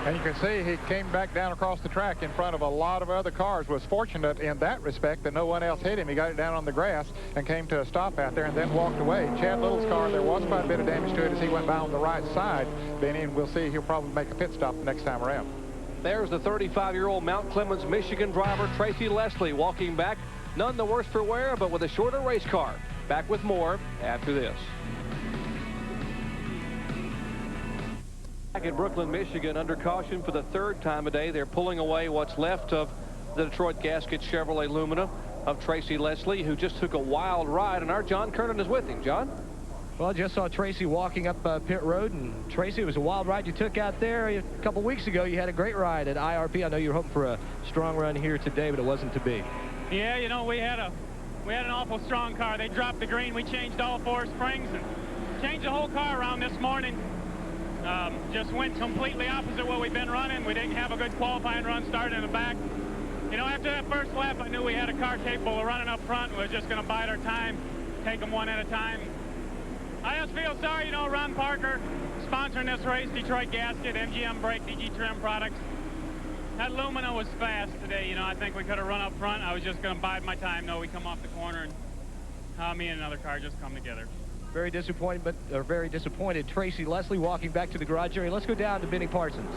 And you can see he came back down across the track in front of a lot of other cars. Was fortunate in that respect that no one else hit him. He got it down on the grass and came to a stop out there and then walked away. Chad Little's car, there was quite a bit of damage to it as he went by on the right side, Benny, and we'll see he'll probably make a pit stop the next time around. There's the 35-year-old Mount Clemens, Michigan driver Tracy Leslie walking back, none the worse for wear, but with a shorter race car. Back with more after this. Back in Brooklyn, Michigan, under caution for the third time a day. They're pulling away what's left of the Detroit Gasket Chevrolet Lumina of Tracy Leslie, who just took a wild ride, and our John Kernan is with him. John? Well, I just saw Tracy walking up pit road, and Tracy, it was a wild ride you took out there. A couple weeks ago, you had a great ride at IRP. I know you were hoping for a strong run here today, but it wasn't to be. Yeah, you know, we had an awful strong car. They dropped the green. We changed all 4 springs and changed the whole car around this morning. Just went completely opposite what we've been running. We didn't have a good qualifying run starting in the back. You know, after that first lap, I knew we had a car capable of running up front. We were just going to bide our time, take them one at a time. I just feel sorry, you know, Ron Parker sponsoring this race, Detroit Gasket, MGM Brake, DG Trim Products. That Lumina was fast today, you know. I think we could have run up front. I was just going to bide my time. No, we come off the corner, and me and another car just come together. Very disappointed Tracy Leslie walking back to the garage area. Let's go down to Benny Parsons.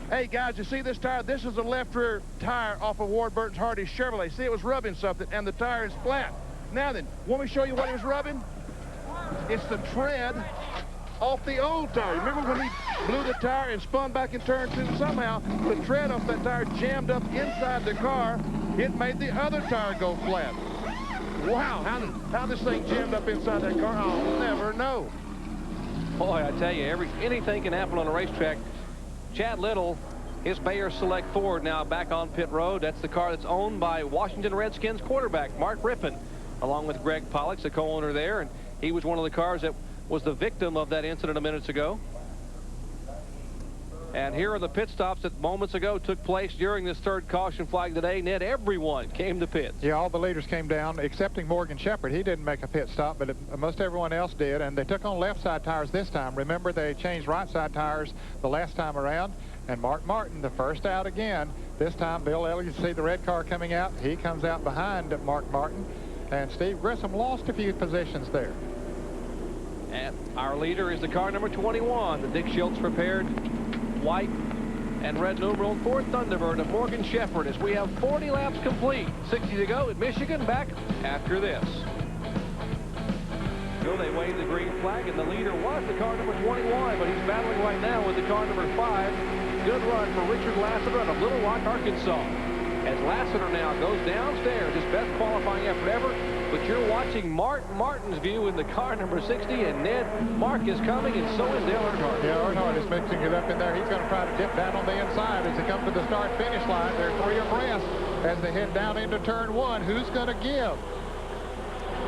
Hey, guys, you see this tire? This is the left rear tire off of Ward Burton's Hardy Chevrolet. See, it was rubbing something, and the tire is flat. Now then, want me to show you what he was rubbing? It's the tread off the old tire. Remember when he blew the tire and spun back in turn 2? Somehow, the tread off that tire jammed up inside the car. It made the other tire go flat. Wow, how this thing jammed up inside that car, I'll never know. Boy, I tell you, anything can happen on a racetrack. Chad Little, his Bayer Select Ford, now back on pit road. That's the car that's owned by Washington Redskins quarterback Mark Rippon, along with Greg Pollux, the co-owner there, and he was one of the cars that was the victim of that incident a minute ago. And here are the pit stops that moments ago took place during this third caution flag today. Ned, everyone came to pits. Yeah, all the leaders came down, excepting Morgan Shepherd. He didn't make a pit stop, but most everyone else did. And they took on left side tires this time. Remember, they changed right side tires the last time around. And Mark Martin, the first out again. This time, Bill Elliott, you see the red car coming out. He comes out behind Mark Martin. And Steve Grissom lost a few positions there. And our leader is the car number 21, the Dick Schultz prepared white and red numeral Ford Thunderbird of Morgan Shepherd, as we have 40 laps complete. 60 to go at Michigan. Back after this. So they waved the green flag, and the leader was the car number 21, but he's battling right now with the car number 5. Good run for Richard Lassiter out of Little Rock, Arkansas. As Lassiter now goes downstairs, his best qualifying effort ever. But you're watching Martin's view in the car number 60, and Ned, Mark is coming, and so is Dale Earnhardt. Yeah, Earnhardt is mixing it up in there. He's going to try to dip down on the inside as they come to the start-finish line. They're 3 abreast as they head down into turn 1. Who's going to give?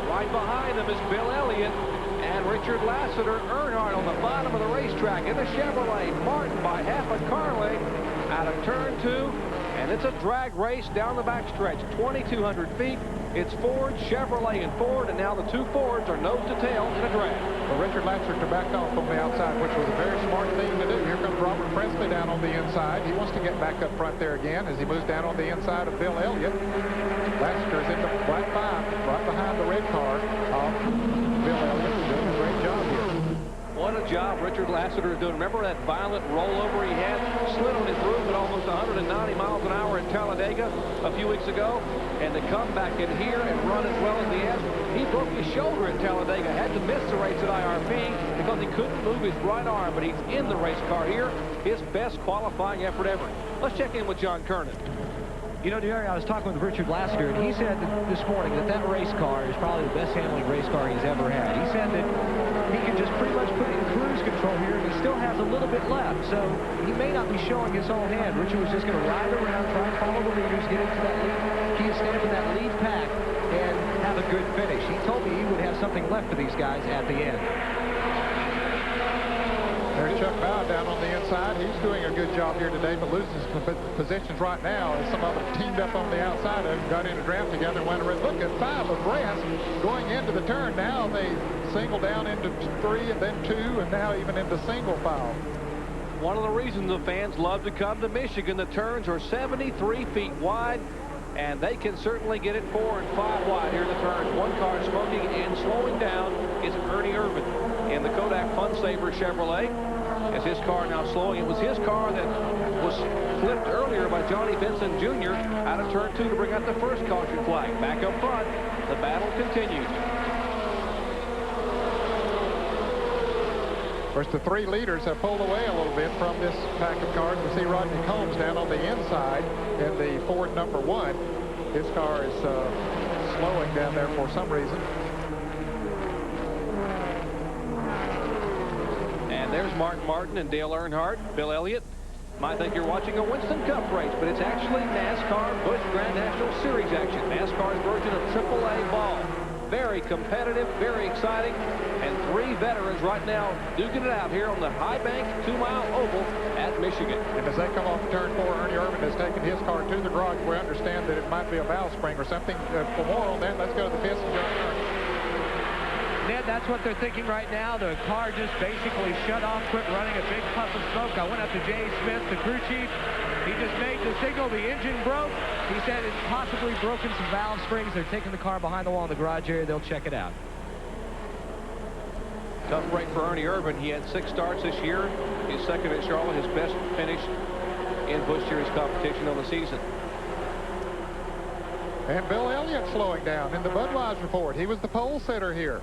Right behind them is Bill Elliott and Richard Lassiter. Earnhardt on the bottom of the racetrack in the Chevrolet. Martin by half a car length out of turn 2. And it's a drag race down the backstretch, 2,200 feet. It's Ford, Chevrolet, and Ford, and now the 2 Fords are nose to tail in a drag. Well, Richard Lassiter backed off on the outside, which was a very smart thing to do. Here comes Robert Presley down on the inside. He wants to get back up front there again as he moves down on the inside of Bill Elliott. Lassiter's into black 5, right behind the red car of Bill Elliott. Doing a great job here. What a job Richard Lassiter is doing. Remember that violent rollover he had? Slid on his roof at almost 190 miles an hour in Talladega a few weeks ago. And to come back in here and run as well as he has. He broke his shoulder in Talladega. Had to miss the race at IRP because he couldn't move his right arm. But he's in the race car here. His best qualifying effort ever. Let's check in with John Kernan. You know, Jerry, I was talking with Richard Lassiter, and he said this morning that race car is probably the best handling race car he's ever had. He said that he can just pretty much put it in cruise control here, and he still has a little bit left. So he may not be showing his whole hand. Richard was just going to ride around, try and follow the leaders, get into that lead, key stamp in that lead pack, and have a good finish. He told me he would have something left for these guys at the end. There's Chuck Bow down on the inside. He's doing a good job here today, but loses positions right now as some of them teamed up on the outside of him, got in a draft together, went around. Look at 5 abreast going into the turn. Now they single down into 3 and then 2 and now even into single file. One of the reasons the fans love to come to Michigan, the turns are 73 feet wide, and they can certainly get it 4 and 5 wide here in the turns. One car smoking and slowing down is Ernie Irvin in the Kodak Fun Saver Chevrolet. As his car now slowing, it was his car that was flipped earlier by Johnny Vincent Jr. out of turn 2 to bring out the first caution flag. Back up front, the battle continues. Of course, the 3 leaders have pulled away a little bit from this pack of cars. We see Rodney Combs down on the inside in the Ford number 1. His car is slowing down there for some reason. And there's Martin Martin and Dale Earnhardt, Bill Elliott. Might think you're watching a Winston Cup race, but it's actually NASCAR Busch Grand National Series action. NASCAR's version of AAA ball. Very competitive, very exciting, and 3 veterans right now duking it out here on the High Bank 2-mile oval at Michigan. And as they come off turn 4, Ernie Irvin has taken his car to the garage. We understand that it might be a valve spring or something. For more on that, let's go to the pits and John Kernan. Ned, that's what they're thinking right now. The car just basically shut off, quit running, a big puff of smoke. I went up to Jay Smith, the crew chief. He just made the signal. The engine broke. He said it's possibly broken some valve springs. They're taking the car behind the wall in the garage area. They'll check it out. Tough break for Ernie Irvin. He had 6 starts this year. His second at Charlotte, his best finish in Busch Series competition on the season. And Bill Elliott slowing down in the Budweiser Ford. He was the pole sitter here.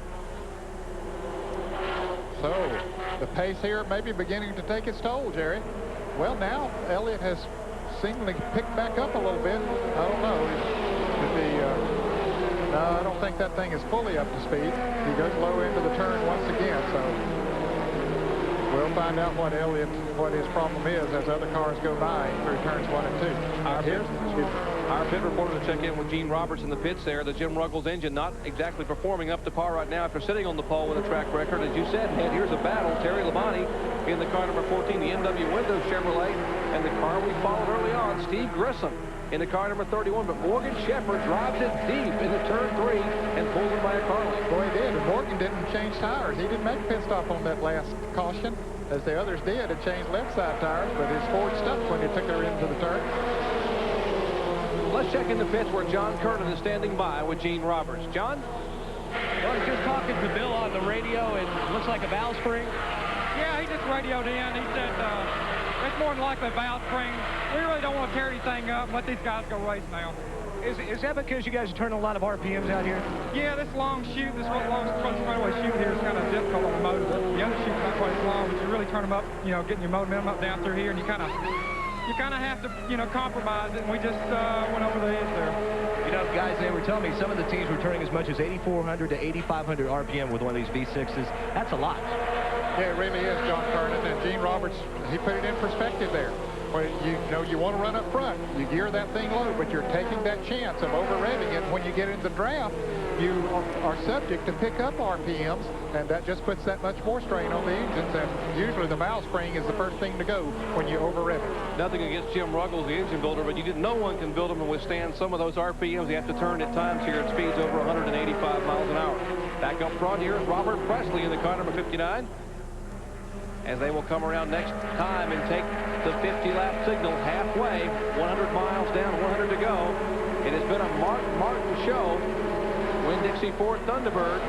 So the pace here may be beginning to take its toll, Jerry. Well, now Elliott has seemingly picked back up a little bit. I don't know. No, I don't think that thing is fully up to speed. He goes low into the turn once again, so we'll find out what his problem is as other cars go by through turns 1 and 2. Our pit reporter to check in with Gene Roberts in the pits there. The Jim Ruggles engine not exactly performing up to par right now after sitting on the pole with a track record. As you said, Ned, here's a battle. Terry Labonte in the car number 14, the NW Windows Chevrolet, and the car we followed early on, Steve Grissom in the car number 31. But Morgan Shepherd drives it deep into turn 3 and pulls it by a car length. Boy, he did. And Morgan didn't change tires. He didn't make a pit stop on that last caution, as the others did. It changed left side tires, but his Ford stuck when he took her into the turn. Let's check in the pits where John Kernan is standing by with Gene Roberts. John? Well, he's just talking to Bill on the radio, and it looks like a valve spring. Yeah, he just radioed in. He said it's more than likely a valve spring. We really don't want to tear anything up and let these guys go race now. Is that because you guys are turning a lot of RPMs out here? Yeah, this long chute, this long front straightaway chute here is kind of difficult on the motor. The other chute's not quite as long, but you really turn them up, you know, getting your momentum up down through here, and you kind of have to, you know, compromise it, and we just went over the edge there. You know, guys, they were telling me some of the teams were turning as much as 8,400 to 8,500 RPM with one of these V6s. That's a lot. Yeah, it really is, John Kernan. And Gene Roberts, he put it in perspective there. Well, you want to run up front. You gear that thing low, but you're taking that chance of over-revving it. When you get into the draft, you are subject to pick up RPMs, and that just puts that much more strain on the engines. And usually the valve spring is the first thing to go when you over-rev it. Nothing against Jim Ruggles, the engine builder, but no one can build them to withstand some of those RPMs. You have to turn at times here at speeds over 185 miles an hour. Back up front here is Robert Presley in the car number 59. As they will come around next time and take the 50-lap signal halfway, 100 miles down, 100 to go. It has been a Martin show. Winn-Dixie Ford Thunderbird.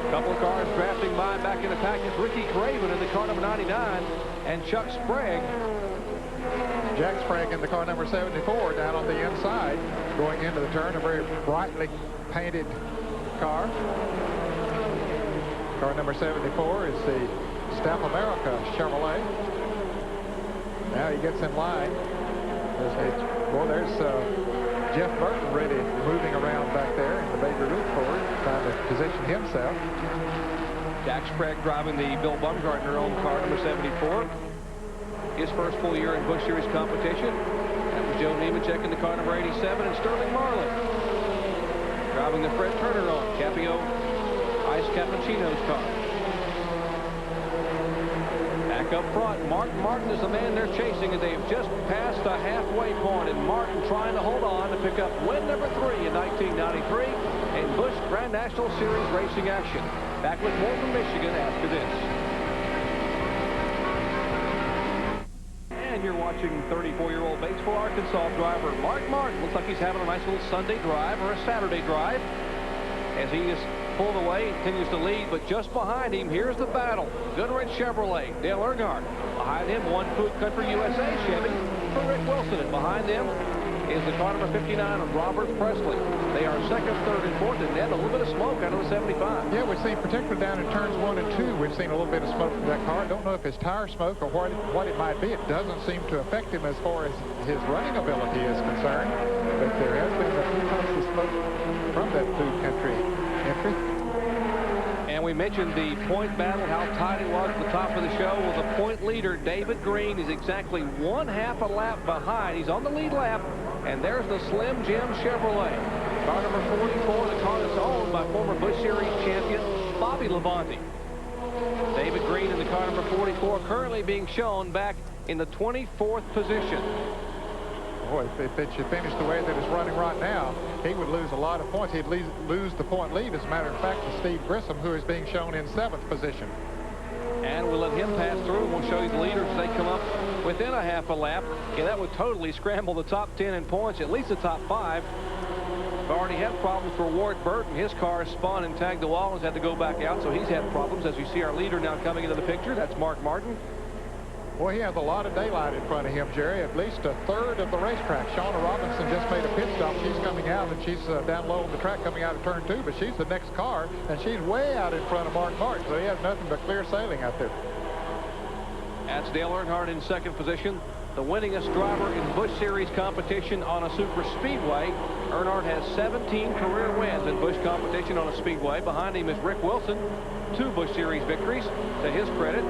A couple of cars drafting by back in the package. Ricky Craven in the car number 99 and Chuck Sprague. Jack Sprague in the car number 74 down on the inside going into the turn. A very brightly painted car. Car number 74 is the Staff America Chevrolet. Now he gets in line. There's Jeff Burton really moving around back there in the Baby Ruth Ford. trying to position himself. Jack Sprague driving the Bill Bumgarner-owned car, number 74. His first full year in Busch Series competition. That was Joe Nemechek in the car, number 87, and Sterling Marlin driving the Fred Turner-owned Capio Ice Cappuccino's car. Back up front, Martin is the man they're chasing, and they've just passed the halfway point, and Martin trying to hold on to pick up win number 3 in 1993 in Busch Grand National Series racing action. Back with more from Michigan after this. And you're watching 34-year-old Batesville, Arkansas driver Mark Martin. Looks like he's having a nice little Sunday drive or a Saturday drive as he is pulled away, continues to lead, but just behind him, here's the battle. Goodrich Chevrolet, Dale Earnhardt. Behind him, one Food Country USA Chevy for Rick Wilson, and behind them is the car number 59 of Robert Presley. They are second, third, and fourth, and then a little bit of smoke out of the 75. Yeah, we've seen, particularly down in turns 1 and 2, we've seen a little bit of smoke from that car. I don't know if it's tire smoke or what it might be. It doesn't seem to affect him as far as his running ability is concerned, but there has been a few puffs of smoke from that Food Country entry. And we mentioned the point battle, how tight it was at the top of the show. Well, the point leader, David Green, is exactly 1/2 a lap behind. He's on the lead lap, and there's the Slim Jim Chevrolet. Car number 44, the car that's owned by former Busch Series champion Bobby Labonte. David Green in the car number 44, currently being shown back in the 24th position. Boy, if it should finish the way that it's running right now, he would lose a lot of points. He'd lose the point lead, as a matter of fact, to Steve Grissom, who is being shown in 7th position. And we'll let him pass through. We'll show you the leaders as they come up within a half a lap. Yeah, that would totally scramble the top 10 in points, at least the top 5. We've already had problems for Ward Burton. His car spun and tagged the wall and has had to go back out, so he's had problems. As you see our leader now coming into the picture, that's Mark Martin. Boy, he has a lot of daylight in front of him, Jerry. At least a third of the racetrack. Shauna Robinson just made a pit stop. She's coming out, and she's down low on the track coming out of turn 2, but she's the next car, and she's way out in front of Mark Martin, so he has nothing but clear sailing out there. That's Dale Earnhardt in second position, the winningest driver in Busch Series competition on a super speedway. Earnhardt has 17 career wins in Busch competition on a speedway. Behind him is Rick Wilson, 2 Busch Series victories to his credit.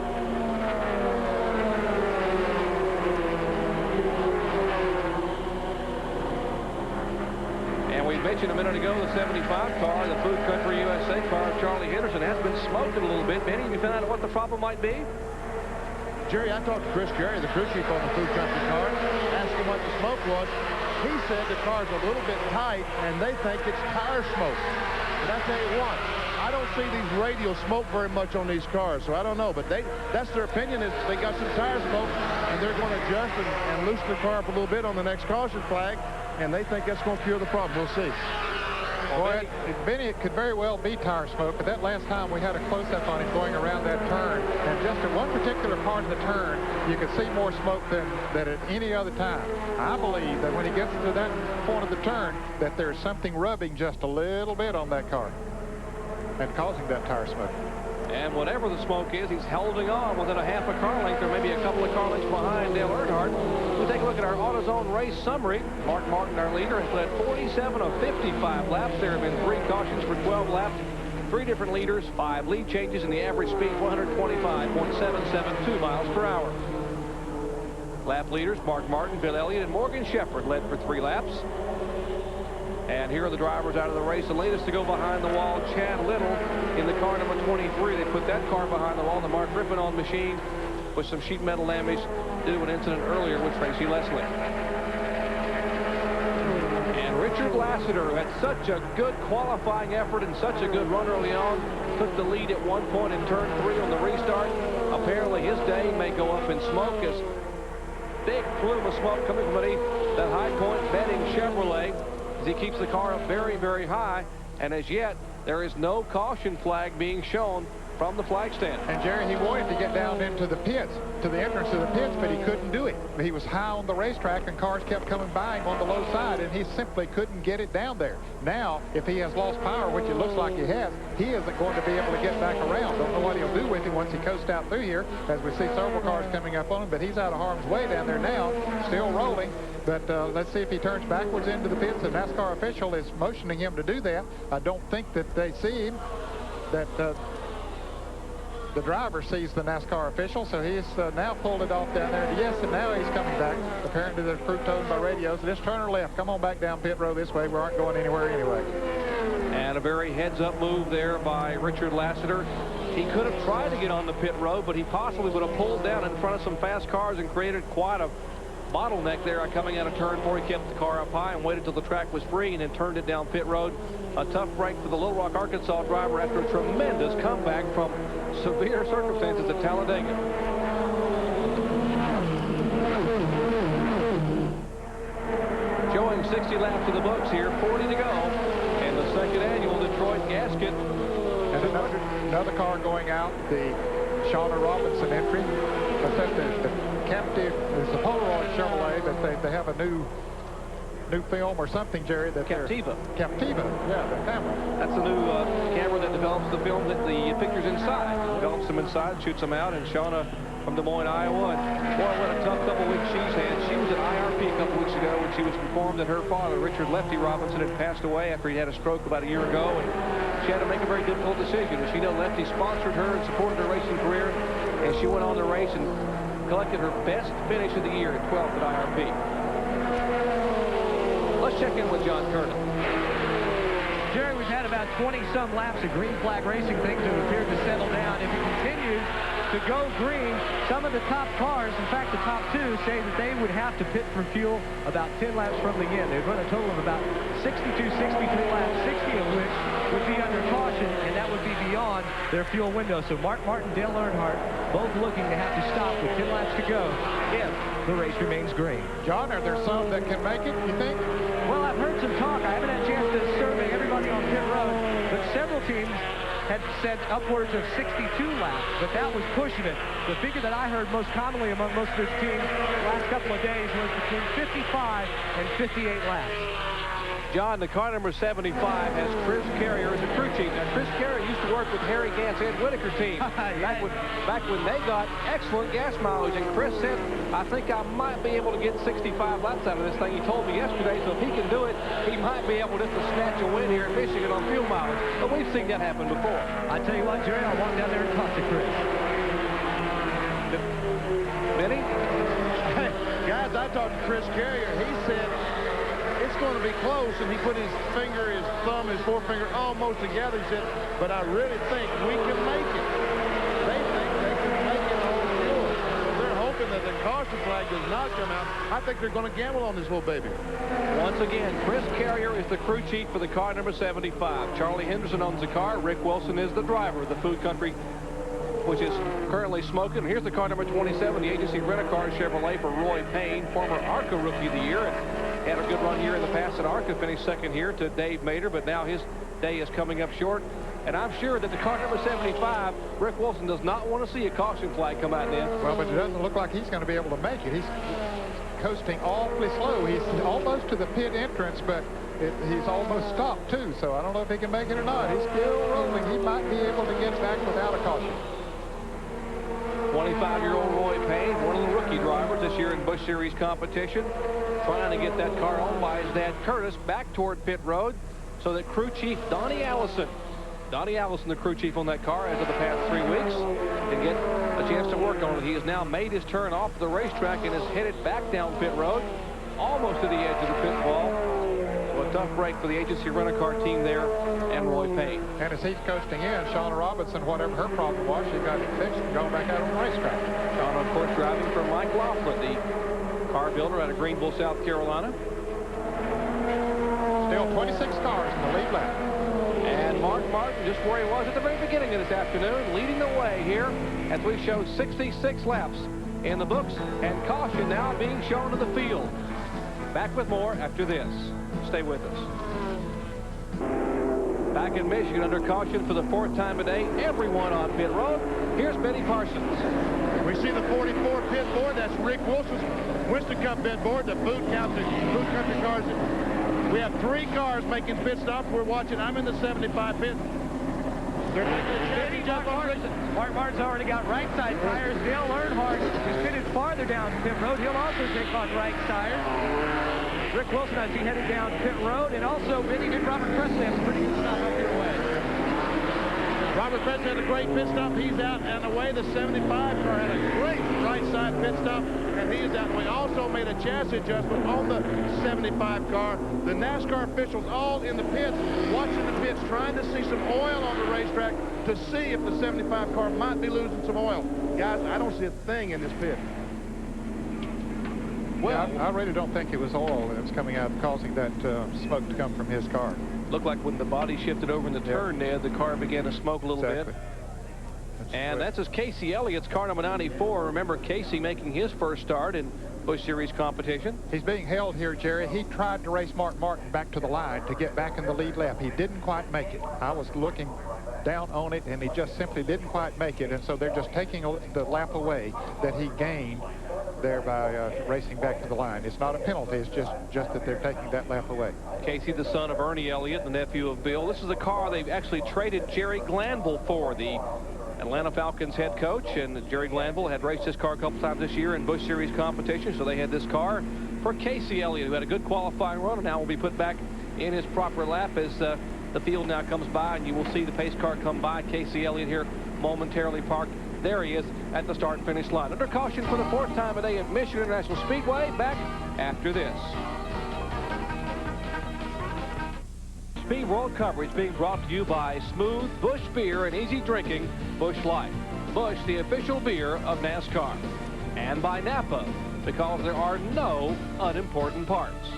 We mentioned a minute ago the 75 car, the Food Country USA car of Charlie Henderson, has been smoking a little bit. Benny, have you found out what the problem might be? Jerry, I talked to Chris Jerry, the crew chief on the Food Country car, asked him what the smoke was. He said the car's a little bit tight, and they think it's tire smoke. But I tell you what, I don't see these radials smoke very much on these cars, so I don't know. But that's their opinion, is they got some tire smoke, and they're going to adjust and loosen the car up a little bit on the next caution flag, and they think that's going to cure the problem. We'll see. Boy, Benny, it could very well be tire smoke, but that last time we had a close-up on him going around that turn, and just at one particular part of the turn, you could see more smoke than at any other time. I believe that when he gets to that point of the turn, that there's something rubbing just a little bit on that car and causing that tire smoke. And whatever the smoke is, he's holding on within a half a car length or maybe a couple of car lengths behind Dale Earnhardt. We take a look at our AutoZone race summary. Mark Martin, our leader, has led 47 of 55 laps. There have been 3 cautions for 12 laps, 3 different leaders, 5 lead changes, and the average speed 125.772 miles per hour. Lap leaders, Mark Martin, Bill Elliott, and Morgan Shepherd led for 3 laps. And here are the drivers out of the race. The latest to go behind the wall, Chad Little in the car number 23. They put that car behind the wall, the Mark Griffin-owned machine, with some sheet metal damage due to an incident earlier with Tracy Leslie. And Richard Lassiter, who had such a good qualifying effort and such a good run early on, took the lead at one point in turn 3 on the restart. Apparently his day may go up in smoke as big plume of smoke coming from beneath that High Point Betting Chevrolet. He keeps the car up very, very high, and as yet there is no caution flag being shown from the flag stand. And Jerry, he wanted to get down into the pits, to the entrance of the pits, but he couldn't do it. He was high on the racetrack, and cars kept coming by him on the low side, and he simply couldn't get it down there. Now, if he has lost power, which it looks like he has, he isn't going to be able to get back around. Don't know what he'll do with him once he coasts out through here, as we see several cars coming up on him, but he's out of harm's way down there now, still rolling. But let's see if he turns backwards into the pits. The NASCAR official is motioning him to do that. I don't think that they see him, that the driver sees the NASCAR official, so he's now pulled it off down there. Yes, and now he's coming back. Apparently the crew told him by radio, so just turn her left. Come on back down pit road this way. We aren't going anywhere anyway. And a very heads-up move there by Richard Lassiter. He could have tried to get on the pit road, but he possibly would have pulled down in front of some fast cars and created quite a bottleneck there coming out of turn 4. He kept the car up high and waited till the track was free and then turned it down pit road. A tough break for the Little Rock, Arkansas driver after a tremendous comeback from severe circumstances at Talladega. Showing 60 laps of the books here, 40 to go, and the second annual Detroit Gasket. And another car going out, the Shauna Robinson entry. I said the captive is the Polaroid Chevrolet, but they have a new film or something, Jerry. That Captiva. Captiva, yeah, the camera. That's the new camera that develops the film, that the pictures inside. It develops them inside, shoots them out, and Shauna from Des Moines, Iowa. And boy, what a tough couple weeks she's had. She was at IRP a couple weeks ago when she was informed that her father, Richard Lefty Robinson, had passed away after he had a stroke about a year ago, and she had to make a very difficult decision. As she know, Lefty sponsored her and supported her racing career, and she went on the race and collected her best finish of the year at 12th at IRP. Let's check in with John Kernan. Jerry, we've had about 20-some laps of green flag racing. Things have appeared to settle down. If it continues to go green, some of the top cars, in fact the top two, say that they would have to pit for fuel about 10 laps from the end. They'd run a total of about 62, 63 laps, 60 of which would be under caution, and that would be beyond their fuel window. So Mark Martin, Dale Earnhardt, both looking to have to stop with 10 laps to go if the race remains green. John, are there some that can make it, you think? Well, I've heard some talk. I haven't had a chance to survey everybody on pit road, but several teams had said upwards of 62 laps, but that was pushing it. The figure that I heard most commonly among most of those teams the last couple of days was between 55 and 58 laps. John, the car number 75 has Chris Carrier as a crew chief. Now, Chris Carrier used to work with Harry Gant's Ed Whitaker team back when they got excellent gas mileage. And Chris said, I think I might be able to get 65 laps out of this thing. He told me yesterday, so if he can do it, he might be able just to snatch a win here in Michigan on fuel mileage. But we've seen that happen before. I tell you what, Jerry, I'll walk down there and talk to Chris. Benny? Guys, I talked to Chris Carrier. He said it's going to be close, and he put his finger, his thumb, his forefinger almost together. He said, but I really think we can make it. They think they can make it on fuel. So they're hoping that the caution flag does not come out. I think they're going to gamble on this little baby. Once again, Chris Carrier is the crew chief for the car number 75. Charlie Henderson owns the car. Rick Wilson is the driver of the Food Country, which is currently smoking. And here's the car number 27, the agency rent-a-car Chevrolet for Roy Payne, former ARCA Rookie of the Year. And had a good run here in the past at ARCA, finished second here to Dave Mader, but now his day is coming up short. And I'm sure that the car number 75, Rick Wilson, does not want to see a caution flag come out then. Well, but it doesn't look like he's going to be able to make it. He's coasting awfully slow. He's almost to the pit entrance, but he's almost stopped, too. So I don't know if he can make it or not. He's still rolling. He might be able to get back without a caution. 25-year-old Roy Payne, one of the rookie drivers this year in Busch Series competition, trying to get that car owned by his dad Curtis back toward pit road so that crew chief Donnie Allison, the crew chief on that car as of the past 3 weeks, can get a chance to work on it. He has now made his turn off the racetrack and is headed back down pit road, almost to the edge of the pit wall. So a tough break for the agency rent-a-car team there and Roy Payne. And as he's coasting in, Shauna Robinson, whatever her problem was, she got it fixed and gone back out on the racetrack. Shauna, of course, driving for Mike Laughlin, the car builder out of Greenville, South Carolina. Still 26 cars in the lead lap. And Mark Martin, just where he was at the very beginning of this afternoon, leading the way here as we show 66 laps in the books and caution now being shown to the field. Back with more after this. Stay with us. Back Back in Michigan under caution for the 4th time today. Everyone on pit road. Here's Benny Parsons. We see the 44 pit board. That's Rick Wilson's Winston Cup pit board. The Boot Country cars. We have 3 cars making pit stops. We're watching. I'm in the 75 pit. They're making a chassis jump on Rick. Mark Martin's already got right side tires. Dale Earnhardt is pitted farther down pit road. He'll also take on right tires. Rick Wilson, as he headed down pit road, and also Vinny did Robert Presley has a pretty good stop up your way. Robert Presley had a great pit stop. He's out and away. The 75 car had a great right side pit stop, and he is out and away. Also made a chassis adjustment on the 75 car. The NASCAR officials all in the pits, watching the pits, trying to see some oil on the racetrack to see if the 75 car might be losing some oil. Guys, I don't see a thing in this pit. Well, I really don't think it was oil that was coming out, causing that smoke to come from his car. Looked like when the body shifted over in the turn there, the car began to smoke a little bit. And that's as Casey Elliott's car number 94. Remember Casey making his first start in Busch Series competition. He's being held here, Jerry. He tried to race Mark Martin back to the line to get back in the lead lap. He didn't quite make it. I was looking down on it, and he just simply didn't quite make it. And so they're just taking the lap away that he gained there by racing back to the line. It's not a penalty. It's just that they're taking that lap away. Casey, the son of Ernie Elliott, the nephew of Bill. This is a car they've actually traded Jerry Glanville for, the Atlanta Falcons head coach. And Jerry Glanville had raced this car a couple times this year in Busch Series competition, so they had this car for Casey Elliott, who had a good qualifying run and now will be put back in his proper lap as the field now comes by, and you will see the pace car come by. Casey Elliott here momentarily parked. There he is at the start-finish line. Under caution for the 4th time today at Michigan International Speedway. Back after this. Speed World coverage being brought to you by Smooth Busch Beer and easy drinking Busch Light. Busch, the official beer of NASCAR. And by Napa, because there are no unimportant parts.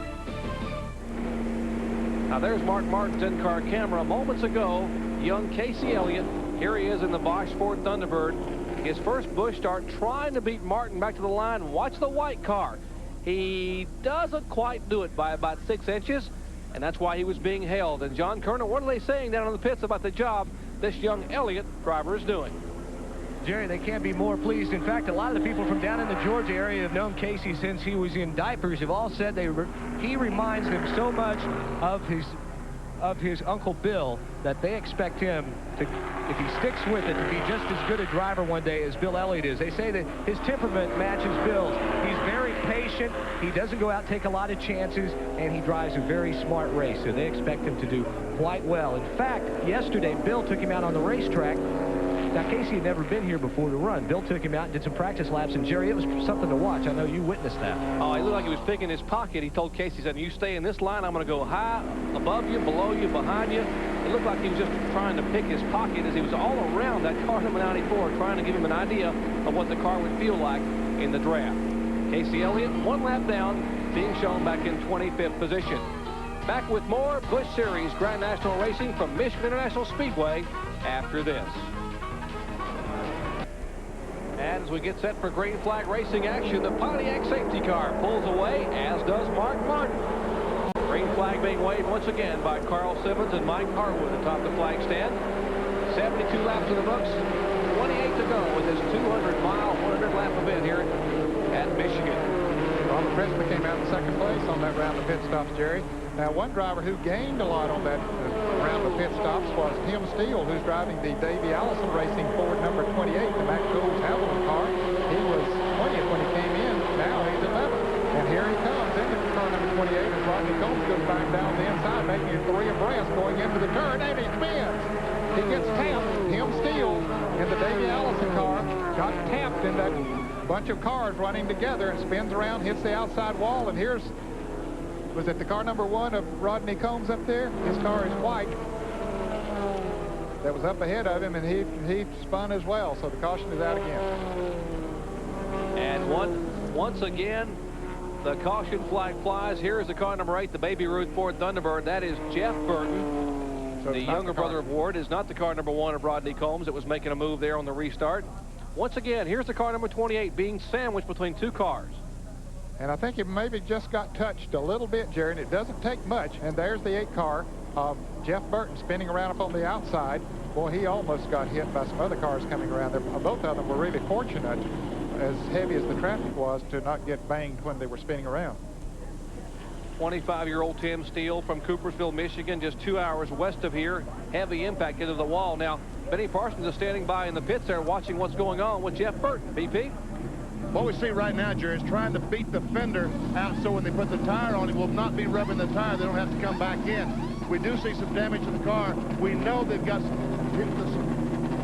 Now there's Mark Martin's in-car camera. Moments ago, young Casey Elliott. Here he is in the Bosch Ford Thunderbird. His first Busch start, trying to beat Martin back to the line. Watch the white car. He doesn't quite do it by about 6 inches, and that's why he was being held. And John Kerner, what are they saying down in the pits about the job this young Elliott driver is doing? Jerry, they can't be more pleased. In fact, a lot of the people from down in the Georgia area have known Casey since he was in diapers. Have all said he reminds them so much of his Uncle Bill that they expect him to, if he sticks with it, to be just as good a driver one day as Bill Elliott is. They say that his temperament matches Bill's. He's very patient. He doesn't go out and take a lot of chances, and he drives a very smart race. So they expect him to do quite well. In fact, yesterday, Bill took him out on the racetrack. Now, Casey had never been here before to run. Bill took him out and did some practice laps, and Jerry, it was something to watch. I know you witnessed that. Oh, he looked like he was picking his pocket. He told Casey, he said, you stay in this line, I'm going to go high, above you, below you, behind you. It looked like he was just trying to pick his pocket as he was all around that car number 94, trying to give him an idea of what the car would feel like in the draft. Casey Elliott, 1 lap down, being shown back in 25th position. Back with more Busch Series Grand National Racing from Michigan International Speedway after this. And as we get set for green flag racing action, the Pontiac safety car pulls away, as does Mark Martin. Green flag being waved once again by Carl Simmons and Mike Harwood atop the flag stand. 72 laps in the books, 28 to go with this 200-mile, 100-lap event here at Michigan. Robert Presley came out in 2nd place on that round of pit stops, Jerry. Now, one driver who gained a lot on that round of pit stops was Tim Steele, who's driving the Davey Allison Racing Ford number 28, the Max Gold's Havilland car. He was 20th when he came in. Now he's 11th. And here he comes into car number 28 as Rodney Combs goes back down the inside, making it 3 abreast going into the turn, and he spins. He gets tapped. Tim Steele in the Davey Allison car got tapped in that bunch of cars running together and spins around, hits the outside wall, and here's, was it the car number 1 of Rodney Combs up there? His car is white. That was up ahead of him, and he spun as well, so the caution is out again. And once again, the caution flag flies. Here is the car number 8, the Baby Ruth Ford Thunderbird. That is Jeff Burton. So the younger brother of Ward is not the car number 1 of Rodney Combs. It was making a move there on the restart. Once again, here's the car number 28 being sandwiched between 2 cars. And I think it maybe just got touched a little bit, Jerry, and it doesn't take much. And there's the 8 car Jeff Burton spinning around up on the outside. Boy, he almost got hit by some other cars coming around there. Both of them were really fortunate, as heavy as the traffic was, to not get banged when they were spinning around. 25-year-old Tim Steele from Coopersville, Michigan, just 2 hours west of here. Heavy impact into the wall. Now, Benny Parsons is standing by in the pits there watching what's going on with Jeff Burton. BP? What we see right now, Jerry, is trying to beat the fender out so when they put the tire on, it will not be rubbing the tire. They don't have to come back in. We do see some damage to the car. We know they've got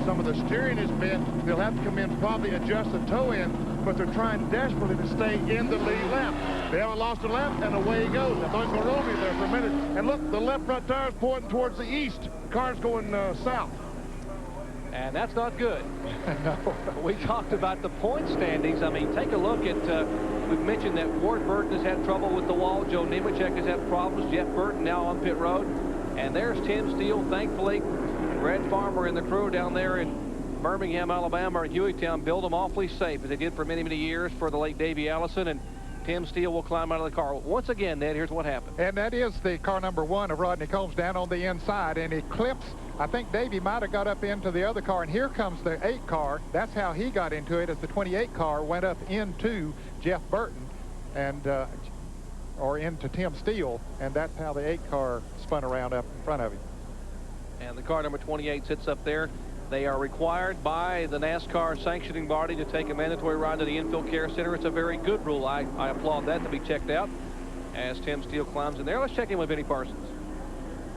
some of the steering is bent. They'll have to come in, probably adjust the toe end, but they're trying desperately to stay in the lead lap. They haven't lost a lap, and away he goes. I thought he was going to roll me there for a minute. And look, the left front tire is pointing towards the east. The car's going south. And that's not good. No. We talked about the point standings. I mean, take a look at, we've mentioned that Ward Burton has had trouble with the wall. Joe Nemechek has had problems. Jeff Burton now on pit road. And there's Tim Steele, thankfully. Red Farmer and the crew down there in Birmingham, Alabama, or Hueytown build them awfully safe, as they did for many, many years for the late Davey Allison. And Tim Steele will climb out of the car. Once again, Ned, here's what happened. And that is the car number 1 of Rodney Combs down on the inside, and he clips. I think Davey might have got up into the other car, and here comes the 8 car. That's how he got into it, as the 28 car went up into Jeff Burton and or into Tim Steele, and that's how the 8 car spun around up in front of him. And the car number 28 sits up there. They are required by the NASCAR sanctioning body to take a mandatory ride to the infield care center. It's a very good rule. I applaud that to be checked out as Tim Steele climbs in there. Let's check in with Benny Parsons.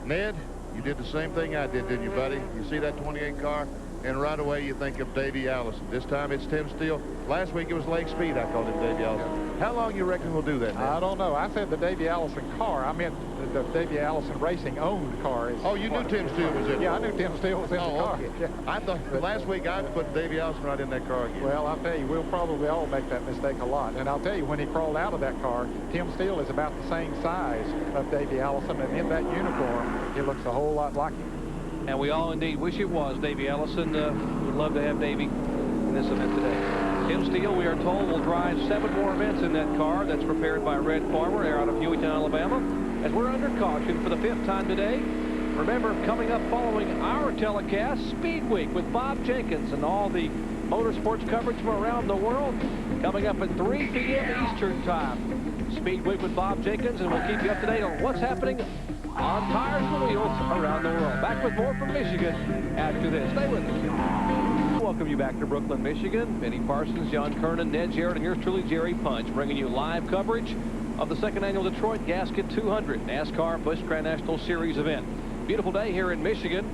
Ned, you did the same thing I did, didn't you, buddy? You see that 28 car, and right away you think of Davey Allison. This time it's Tim Steele. Last week it was Lake Speed. I called him Davey Allison. How long you reckon we'll do that, Ned? I don't know. I said the Davey Allison car. I meant the Davey Allison Racing owned car. Oh, you knew Tim Steele was in it? Yeah, I knew Tim Steele was in the car. Okay. Yeah. I thought last week I put Davey Allison right in that car again. Well, I'll tell you, we'll probably all make that mistake a lot. And I'll tell you, when he crawled out of that car, Tim Steele is about the same size of Davey Allison, and in that uniform, he looks a whole lot like him. And we all indeed wish it was Davey Allison. Would love to have Davey in this event today. Tim Steele, we are told, will drive 7 more events in that car that's prepared by Red Farmer out of Hueytown, Alabama. As we're under caution for the 5th time today. Remember, coming up following our telecast, Speed Week with Bob Jenkins and all the motorsports coverage from around the world. Coming up at 3 p.m. Eastern Time. Speed Week with Bob Jenkins, and we'll keep you up to date on what's happening on tires and wheels around the world. Back with more from Michigan after this. Stay with us. Welcome you back to Brooklyn, Michigan. Benny Parsons, John Kernan, Ned Jarrett, and here's truly Jerry Punch, bringing you live coverage of the 2nd annual Detroit Gasket 200 NASCAR Busch Grand National Series event. Beautiful day here in Michigan.